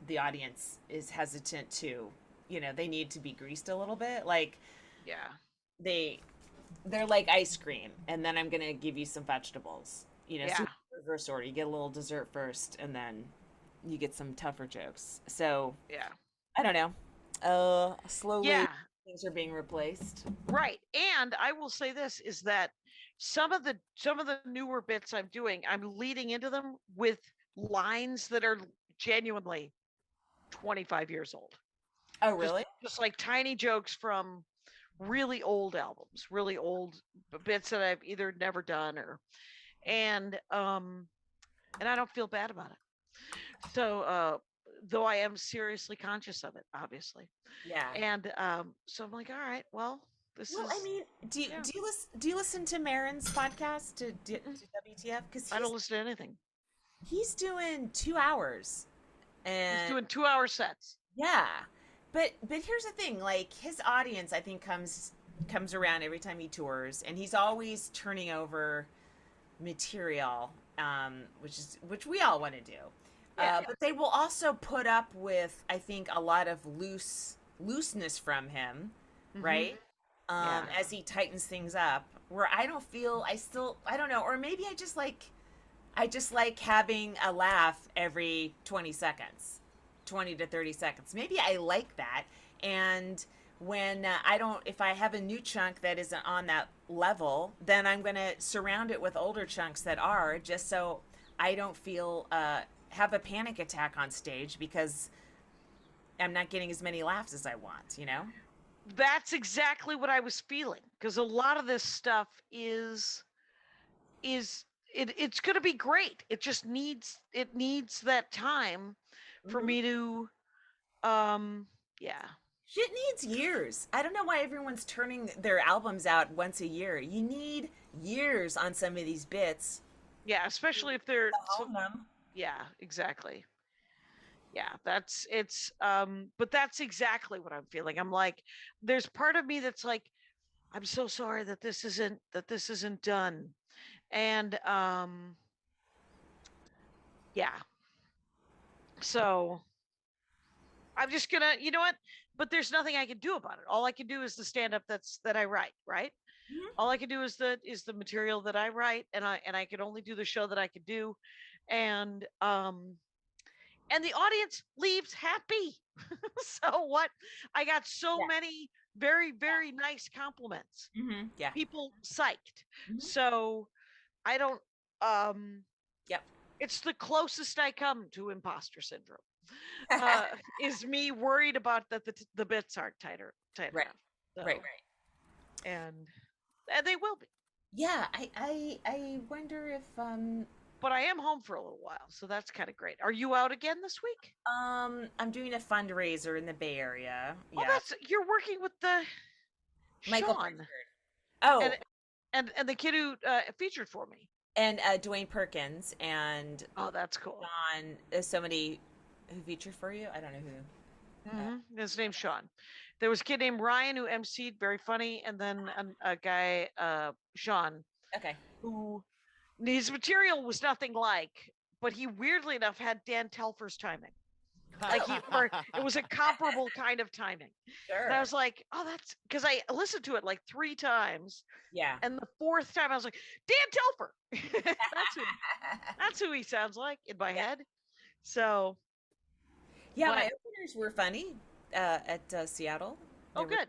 Speaker 2: the audience is hesitant to. They need to be greased a little bit. Like
Speaker 3: Yeah.
Speaker 2: they're like ice cream, and then I'm gonna give you some vegetables.
Speaker 3: Yeah.
Speaker 2: So reverse order. You get a little dessert first, and then you get some tougher jokes. So
Speaker 3: Yeah.
Speaker 2: I don't know. Slowly
Speaker 3: Yeah.
Speaker 2: things are being replaced.
Speaker 3: Right. And I will say this is that some of the newer bits I'm doing, I'm leading into them with lines that are genuinely 25 years old.
Speaker 2: Oh, really?
Speaker 3: Just like tiny jokes from really old albums, really old bits that I've either never done and I don't feel bad about it. So though I am seriously conscious of it, obviously.
Speaker 2: Yeah.
Speaker 3: And so I'm like, all right, well, this
Speaker 2: Well,
Speaker 3: is
Speaker 2: I mean, do you listen to Marin's podcast to WTF? Because
Speaker 3: I don't listen to anything.
Speaker 2: he's doing 2 hours, and
Speaker 3: He's doing 2-hour sets.
Speaker 2: yeah. But here's the thing, like his audience I think comes around every time he tours, and he's always turning over material, which we all want to do.
Speaker 3: Yeah.
Speaker 2: But they will also put up with, I think, a lot of looseness from him, right?
Speaker 3: Yeah.
Speaker 2: As he tightens things up, where I don't feel, I don't know, or maybe I just like having a laugh every 20 seconds, 20 to 30 seconds. Maybe I like that. And when if I have a new chunk that isn't on that level, then I'm going to surround it with older chunks that are, just so I don't feel, have a panic attack on stage because I'm not getting as many laughs as I want,
Speaker 3: That's exactly what I was feeling, because a lot of this stuff it's going to be great. It just needs that time for me to yeah.
Speaker 2: Shit needs years. I don't know why everyone's turning their albums out once a year. You need years on some of these bits.
Speaker 3: Yeah, especially if they're
Speaker 2: Own them.
Speaker 3: yeah, exactly. Yeah, but that's exactly what I'm feeling. I'm like, there's part of me that's like, I'm so sorry that this isn't done. And yeah. So I'm just gonna, you know what? But there's nothing I can do about it. All I can do is the stand up that I write, right? All I can do is the material that I write, and I can only do the show that I can do. And the audience leaves happy. So what? I got so many very, very nice compliments.
Speaker 2: Yeah.
Speaker 3: People psyched. So I don't
Speaker 2: Yep.
Speaker 3: it's the closest I come to imposter syndrome. Is me worried about that the bits aren't tight
Speaker 2: Right.
Speaker 3: enough. So,
Speaker 2: Right.
Speaker 3: And they will be.
Speaker 2: Yeah, I wonder if
Speaker 3: But I am home for a little while, so that's kind of great. Are you out again this week?
Speaker 2: I'm doing a fundraiser in the Bay Area.
Speaker 3: Oh, you're working with the
Speaker 2: Michael
Speaker 3: Sean.
Speaker 2: Pritzker. Oh,
Speaker 3: and the kid who featured for me.
Speaker 2: and Dwayne Perkins and
Speaker 3: Oh, that's cool.
Speaker 2: John. There's somebody who featured for you. I don't know
Speaker 3: His name's Sean. There was a kid named Ryan who emceed, very funny, and then a guy, Sean,
Speaker 2: Okay.
Speaker 3: who his material was nothing like, but he weirdly enough had Dan Telfer's timing. It was a comparable kind of timing.
Speaker 2: Sure.
Speaker 3: And I was like, oh, that's because I listened to it like 3 times.
Speaker 2: Yeah.
Speaker 3: And the 4th time I was like, Dan Telfer. that's who he sounds like in my head. So.
Speaker 2: Yeah, my openers were funny at Seattle.
Speaker 3: Oh, good.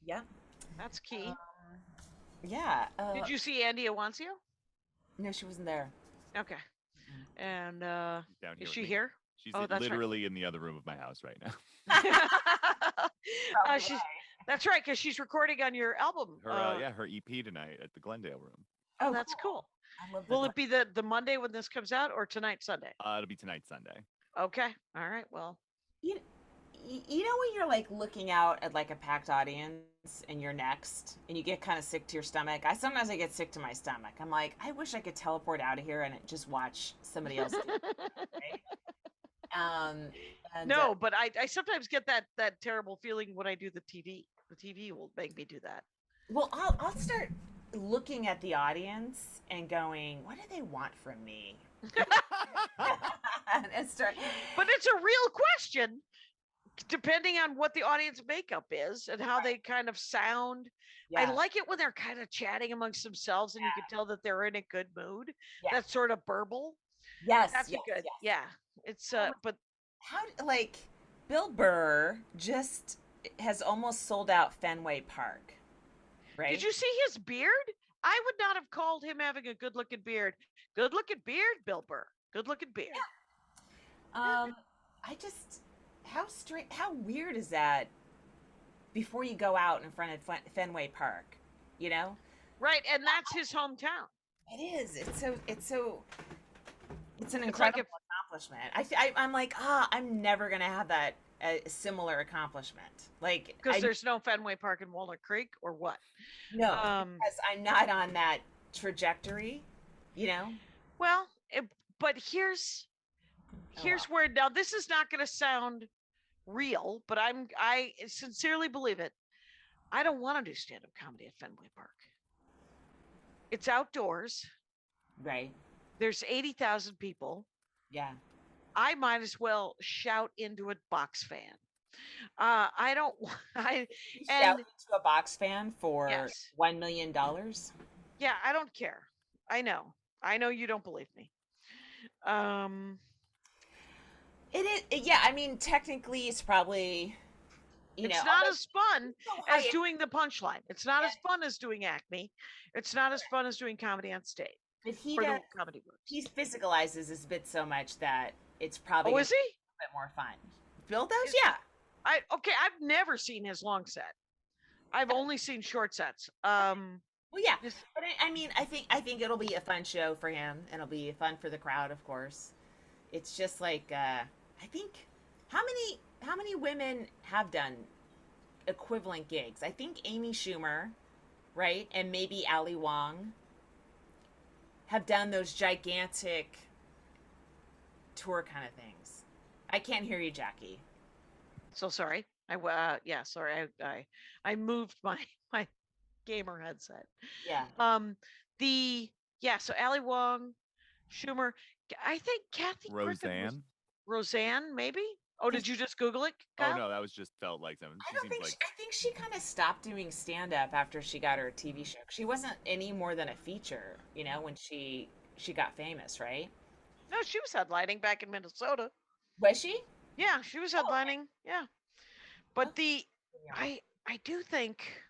Speaker 2: Yeah.
Speaker 3: That's key.
Speaker 2: Yeah.
Speaker 3: Did you see Andy Awancio?
Speaker 2: No, she wasn't there.
Speaker 3: Okay. And
Speaker 4: Down
Speaker 3: is
Speaker 4: here
Speaker 3: she
Speaker 4: with me.
Speaker 3: here?
Speaker 4: She's
Speaker 3: Oh, that's
Speaker 4: literally in the other room of my house right now.
Speaker 3: That's right, because she's recording on your album.
Speaker 4: Her EP tonight at the Glendale room.
Speaker 3: Oh, that's cool.
Speaker 2: I love
Speaker 3: Will it be the Monday when this comes out, or tonight, Sunday?
Speaker 4: It'll be tonight, Sunday.
Speaker 3: Okay. All right. Well.
Speaker 2: You know when you're like looking out at like a packed audience and you're next and you get kind of sick to your stomach? Sometimes I get sick to my stomach. I'm like, I wish I could teleport out of here and just watch somebody else do it. Right?
Speaker 3: No, but I sometimes get that terrible feeling when I do the TV. The TV will make me do that.
Speaker 2: Well, I'll start looking at the audience and going, what do they want from me?
Speaker 3: But it's a real question, depending on what the audience makeup is and how they kind of sound. I like it when they're kind of chatting amongst themselves and you can tell that they're in a good mood. That sort of burble.
Speaker 2: Yes,
Speaker 3: that's good.
Speaker 2: Yes.
Speaker 3: Yeah, it's but
Speaker 2: how like Bill Burr just has almost sold out Fenway Park, right?
Speaker 3: Did you see his beard? I would not have called him having a good-looking beard. Good-looking beard, Bill Burr. Good-looking beard.
Speaker 2: Yeah. I just how weird is that? Before you go out in front of Fenway Park, you know?
Speaker 3: Right, and that's his hometown.
Speaker 2: It is. It's an incredible accomplishment. I'm like, I'm never gonna have that similar accomplishment. Like,
Speaker 3: because there's no Fenway Park in Walnut Creek, or what?
Speaker 2: No, because I'm not on that trajectory, you know.
Speaker 3: Well, but here's where, now this is not going to sound real, but I sincerely believe it. I don't want to do stand-up comedy at Fenway Park. It's outdoors.
Speaker 2: Right.
Speaker 3: There's 80,000 people.
Speaker 2: Yeah.
Speaker 3: I might as well shout into a box fan. I don't.
Speaker 2: Shout into a box fan for $1 million.
Speaker 3: Yeah, I don't care. I know you don't believe me.
Speaker 2: It is. Yeah, I mean, technically, it's probably.
Speaker 3: It's not as fun as doing the punchline. It's not as fun as doing Acme. It's not as fun as doing comedy on stage.
Speaker 2: But
Speaker 3: comedy works.
Speaker 2: He physicalizes his bit so much that it's probably
Speaker 3: is he?
Speaker 2: A bit more fun. Bill does, yeah.
Speaker 3: I've never seen his long set. I've only seen short sets.
Speaker 2: Well, yeah, but I mean, I think it'll be a fun show for him, and it'll be fun for the crowd, of course. It's just like I think how many women have done equivalent gigs? I think Amy Schumer, right, and maybe Ali Wong have done those gigantic tour kind of things. I can't hear you, Jackie.
Speaker 3: So sorry. Sorry. I moved my gamer headset.
Speaker 2: Yeah.
Speaker 3: So Ali Wong, Schumer, I think Kathy Roseanne, maybe? Oh, did you just Google it, Kyle?
Speaker 4: Oh no, that was just felt like something.
Speaker 2: I think she kind of stopped doing stand-up after she got her TV show. She wasn't any more than a feature, you know, when she got famous, right?
Speaker 3: No, she was headlining back in Minnesota.
Speaker 2: Was she?
Speaker 3: Yeah, she was headlining. Yeah. But I do think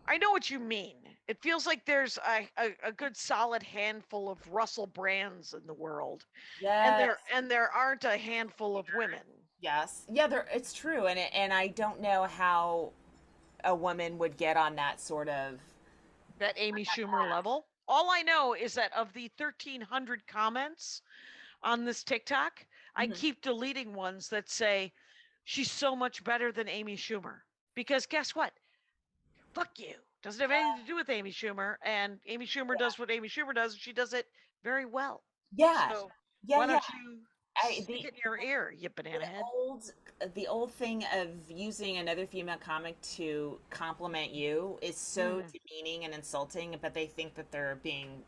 Speaker 3: I know what you mean. It feels like there's a good solid handful of Russell Brands in the world.
Speaker 2: Yeah.
Speaker 3: And there aren't a handful of women.
Speaker 2: Yes. Yeah, it's true. And I don't know how a woman would get on that sort of
Speaker 3: that Amy Schumer level. All I know is that of the 1,300 comments on this TikTok, I keep deleting ones that say she's so much better than Amy Schumer. Because guess what? Fuck you. Doesn't have anything to do with Amy Schumer. And Amy Schumer does what Amy Schumer does, and she does it very well.
Speaker 2: Yeah.
Speaker 3: So
Speaker 2: why
Speaker 3: don't you? Stick it in your ear, you banana head.
Speaker 2: The old thing of using another female comic to compliment you is so demeaning and insulting, but they think that they're being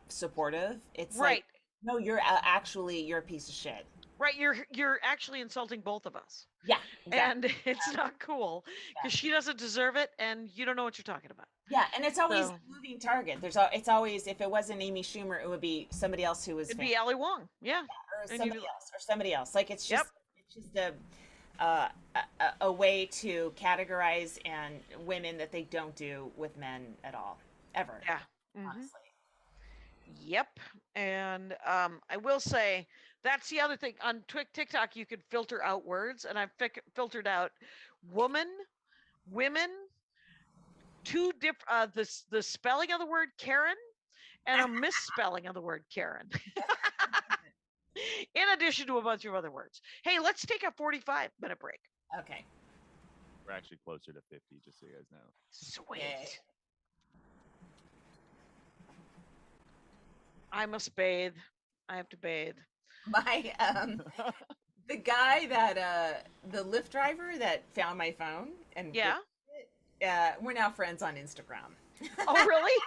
Speaker 2: supportive. It's like,
Speaker 3: Right.
Speaker 2: no, you're you're a piece of shit.
Speaker 3: Right, you're actually insulting both of us.
Speaker 2: Yeah, exactly.
Speaker 3: And it's not cool because she doesn't deserve it, and you don't know what you're talking about.
Speaker 2: Yeah, and it's always
Speaker 3: So-
Speaker 2: a moving target. It's always, if it wasn't Amy Schumer, it would be somebody else who was
Speaker 3: It'd be Ali Wong, yeah.
Speaker 2: or
Speaker 3: And
Speaker 2: somebody else. Like it's just a way to categorize and women that they don't do with men at all, ever.
Speaker 3: Yeah.
Speaker 2: Honestly.
Speaker 3: Yep. And I will say that's the other thing on TikTok. You could filter out words, and I've filtered out woman, women, two different the spelling of the word Karen and a misspelling of the word Karen. In addition to a bunch of other words. Hey, let's take a 45-minute break.
Speaker 2: Okay.
Speaker 4: We're actually closer to 50, just so you guys know.
Speaker 3: Sweet.
Speaker 2: Yay.
Speaker 3: I must bathe. I have to bathe.
Speaker 2: My the guy that the Lyft driver that found my phone and
Speaker 3: Yeah.
Speaker 2: we're now friends on Instagram.
Speaker 3: Oh, really?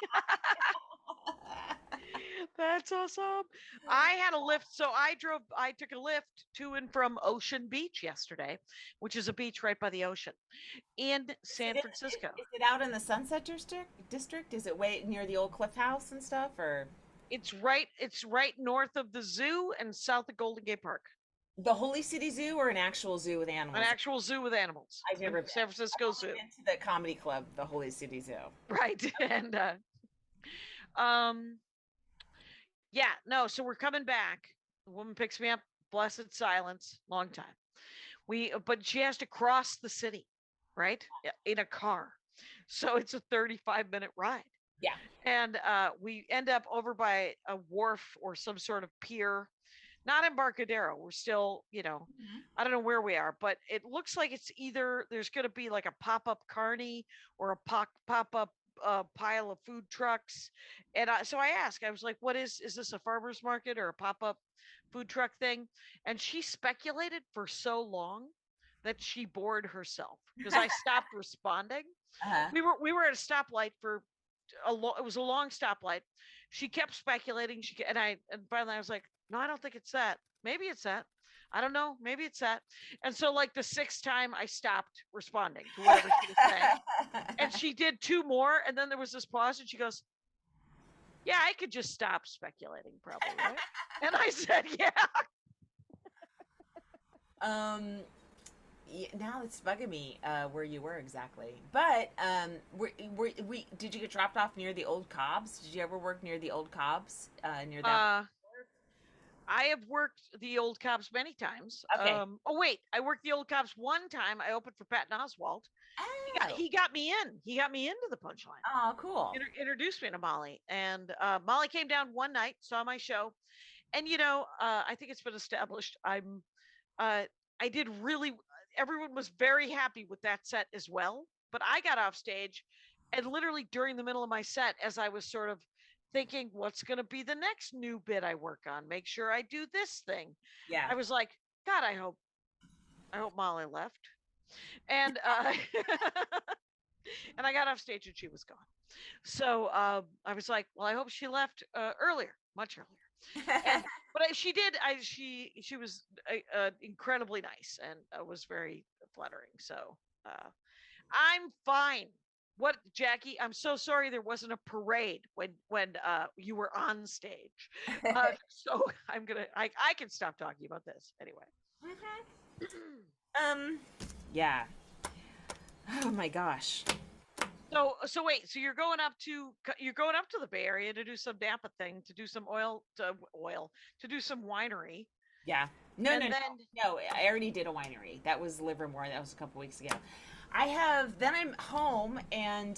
Speaker 3: That's awesome. I had a lift. So I took a lift to and from Ocean Beach yesterday, which is a beach right by the ocean in San Francisco.
Speaker 2: Is it out in the Sunset District? Is it way near the old Cliff House and stuff, or?
Speaker 3: It's right north of the zoo and south of Golden Gate Park.
Speaker 2: The Holy City Zoo, or an actual zoo with animals?
Speaker 3: An actual zoo with animals.
Speaker 2: I've never been.
Speaker 3: San Francisco Zoo.
Speaker 2: I've been to the comedy club, the Holy City Zoo.
Speaker 3: Right. And yeah, no, so we're coming back. The woman picks me up, blessed silence, long time. But she has to cross the city, right? In a car. So it's a 35-minute ride.
Speaker 2: Yeah.
Speaker 3: And we end up over by a wharf or some sort of pier, not Embarcadero. We're still, I don't know where we are, but it looks like it's either there's going to be like a pop-up carny or a pop-up pile of food trucks. And so I asked, I was like, what is this a farmer's market or a pop-up food truck thing? And she speculated for so long that she bored herself because I stopped responding.
Speaker 2: Uh-huh.
Speaker 3: We were at a stoplight for it was a long stoplight. She kept speculating. And finally I was like, no, I don't think it's that. Maybe it's that. I don't know. Maybe it's that. And so like the sixth time I stopped responding to whatever she was saying. And she did two more. And then there was this pause and she goes, yeah, I could just stop speculating probably, right? And I said, yeah.
Speaker 2: Now it's bugging me where you were exactly. But did you get dropped off near the old Cobbs? Did you ever work near the old Cobbs? Near that?
Speaker 3: I have worked the old Cobbs many times.
Speaker 2: Okay.
Speaker 3: Oh wait, I worked the old Cobbs one time. I opened for Patton Oswalt.
Speaker 2: Oh.
Speaker 3: He got me in. He got me into the Punchline.
Speaker 2: Oh, cool.
Speaker 3: Introduced me to Molly, and Molly came down one night, saw my show, and I think it's been established. I did really. Everyone was very happy with that set as well. But I got off stage, and literally during the middle of my set, as I was sort of thinking, what's going to be the next new bit I work on? Make sure I do this thing.
Speaker 2: Yeah.
Speaker 3: I was like, God, I hope Molly left. And and I got off stage and she was gone. So I was like, well, I hope she left earlier, much earlier. But she did. She was incredibly nice and was very flattering. So I'm fine. What, Jackie? I'm so sorry there wasn't a parade when you were on stage. So I can stop talking about this anyway.
Speaker 2: Yeah. Oh my gosh.
Speaker 3: So wait, so you're going up to the Bay Area to do some Napa thing, to do some to do some winery.
Speaker 2: Yeah. No, I already did a winery. That was Livermore. That was a couple weeks ago. Then I'm home, and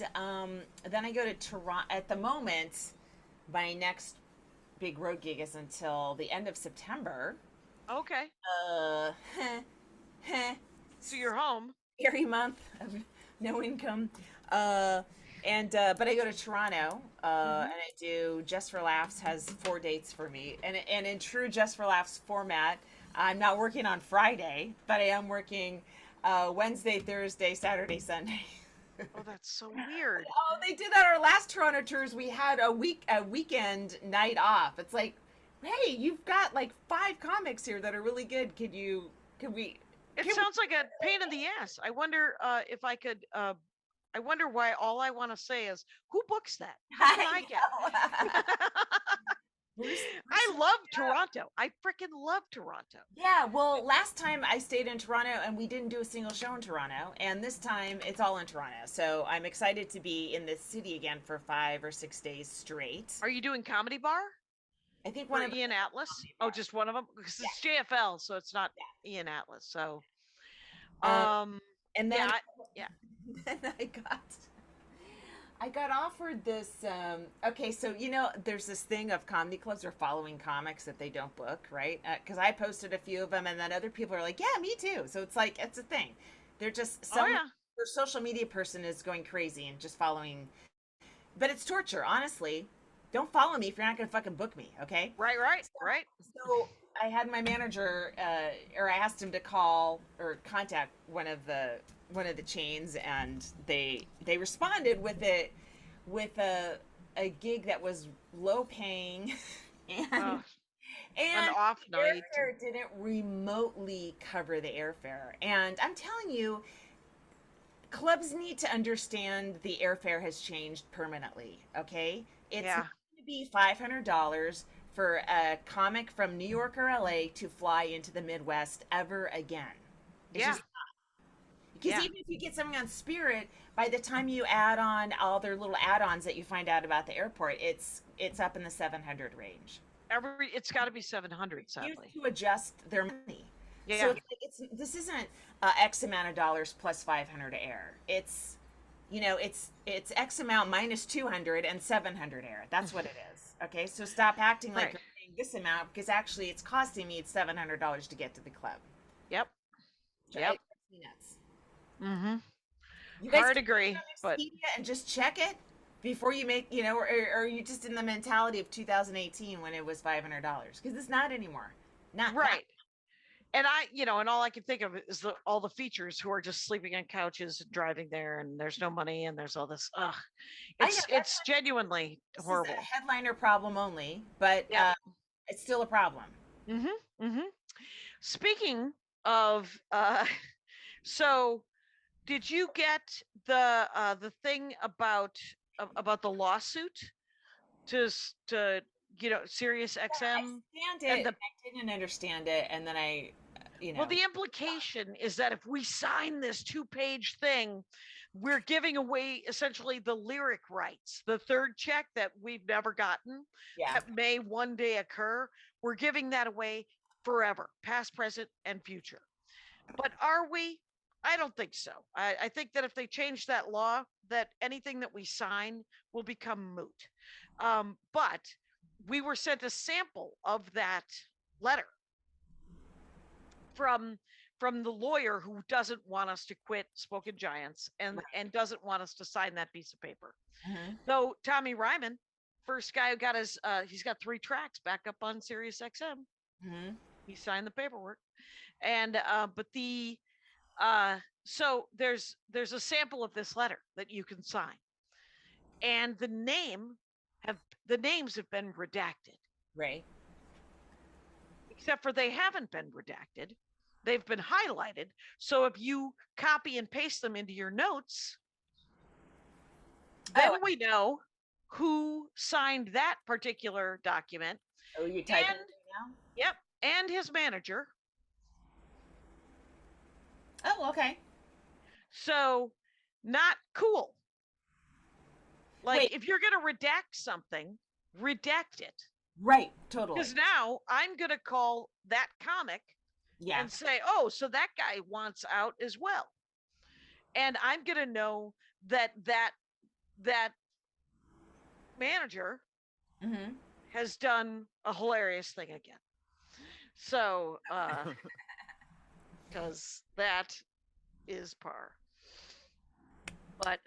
Speaker 2: then I go to Toronto. At the moment, my next big road gig is until the end of September.
Speaker 3: Okay. So you're home.
Speaker 2: Scary month of no income. And And but I go to Toronto, and I do Just for Laughs has 4 dates for me, and in true Just for Laughs format, I'm not working on Friday, but I am working Wednesday, Thursday, Saturday, Sunday.
Speaker 3: Oh, that's so weird.
Speaker 2: Oh, they did that our last Toronto tours. We had a weekend night off. It's like, hey, you've got like 5 comics here that are really good. Could we?
Speaker 3: It sounds like a pain in the ass. I wonder if I could. I wonder why all I want to say is, who books that? What can I get? I love Toronto. I freaking love Toronto.
Speaker 2: Yeah, well, last time I stayed in Toronto and we didn't do a single show in Toronto, and this time it's all in Toronto. So I'm excited to be in this city again for 5 or 6 days straight.
Speaker 3: Are you doing Comedy Bar?
Speaker 2: I think
Speaker 3: Or
Speaker 2: one of
Speaker 3: Ian Atlas? Oh, just one of them? Because it's JFL, so it's not Ian Atlas. So,
Speaker 2: and then
Speaker 3: yeah.
Speaker 2: then I got offered this. Okay, so there's this thing of comedy clubs are following comics that they don't book, right? Because I posted a few of them, and then other people are like, "Yeah, me too." So it's like it's a thing. They're just their social media person is going crazy and just following, but it's torture, honestly. Don't follow me if you're not gonna fucking book me, okay?
Speaker 3: Right.
Speaker 2: So I had my manager, or I asked him to call or contact one of the chains, and they responded with a gig that was low paying, and
Speaker 3: an off night.
Speaker 2: Airfare didn't remotely cover the airfare, and I'm telling you, clubs need to understand the airfare has changed permanently. Okay, it's not going to be $500 for a comic from New York or LA to fly into the Midwest ever again. It's just not. Because even if you get something on Spirit, by the time you add on all their little add-ons that you find out about the airport, it's up in the 700 range.
Speaker 3: It's got to be 700, sadly.
Speaker 2: Used to adjust their money.
Speaker 3: Yeah.
Speaker 2: So this isn't X amount of dollars plus 500 air. It's it's X amount minus 200 and 700 air. That's what it is. Okay, so stop acting like you're paying this amount, because actually it's costing me $700 to get to the club.
Speaker 3: Yep.
Speaker 2: Nuts.
Speaker 3: Mm-hmm.
Speaker 2: You guys
Speaker 3: hard agree, but
Speaker 2: and just check it before you make, or are you just in the mentality of 2018 when it was $500? Because it's not anymore. Not
Speaker 3: And and all I can think of is all the features who are just sleeping on couches and driving there, and there's no money, and there's all this. It's genuinely horrible.
Speaker 2: This is a headliner problem only, but it's still a problem.
Speaker 3: Speaking of, so did you get the thing about the lawsuit to Sirius XM?
Speaker 2: I didn't understand it, and then
Speaker 3: Well, the implication is that if we sign this 2-page thing, we're giving away essentially the lyric rights, the third check that we've never gotten, that may one day occur. We're giving that away forever, past, present, and future. But are we? I don't think so. I think that if they change that law, that anything that we sign will become moot. But we were sent a sample of that letter from the lawyer who doesn't want us to quit Spoken Giants and doesn't want us to sign that piece of paper. So Tommy Ryman, first guy who got he's got 3 tracks back up on Sirius XM. He signed the paperwork, and but the so there's a sample of this letter that you can sign, and the names have been redacted.
Speaker 2: Right.
Speaker 3: Except for they haven't been redacted. They've been highlighted. So if you copy and paste them into your notes, then we know who signed that particular document.
Speaker 2: Oh, you typing it now?
Speaker 3: Yep. And his manager.
Speaker 2: Oh, okay.
Speaker 3: So not cool. Like, if you're going to redact something, redact it.
Speaker 2: Right, totally.
Speaker 3: Because now I'm going to call that comic and say, oh, so that guy wants out as well. And I'm going to know that manager has done a hilarious thing again. So, because that is par. But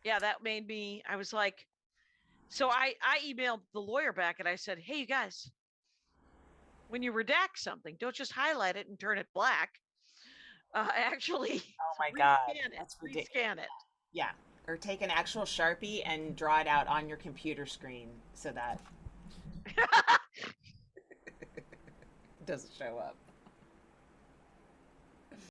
Speaker 3: yeah, that made me, I was like, so I emailed the lawyer back and I said, hey, you guys, when you redact something, don't just highlight it and turn it black. Actually,
Speaker 2: Oh my God,
Speaker 3: rescan it.
Speaker 2: that's ridiculous.
Speaker 3: Rescan it.
Speaker 2: Yeah, or take an actual Sharpie and draw it out on your computer screen so that it doesn't show up.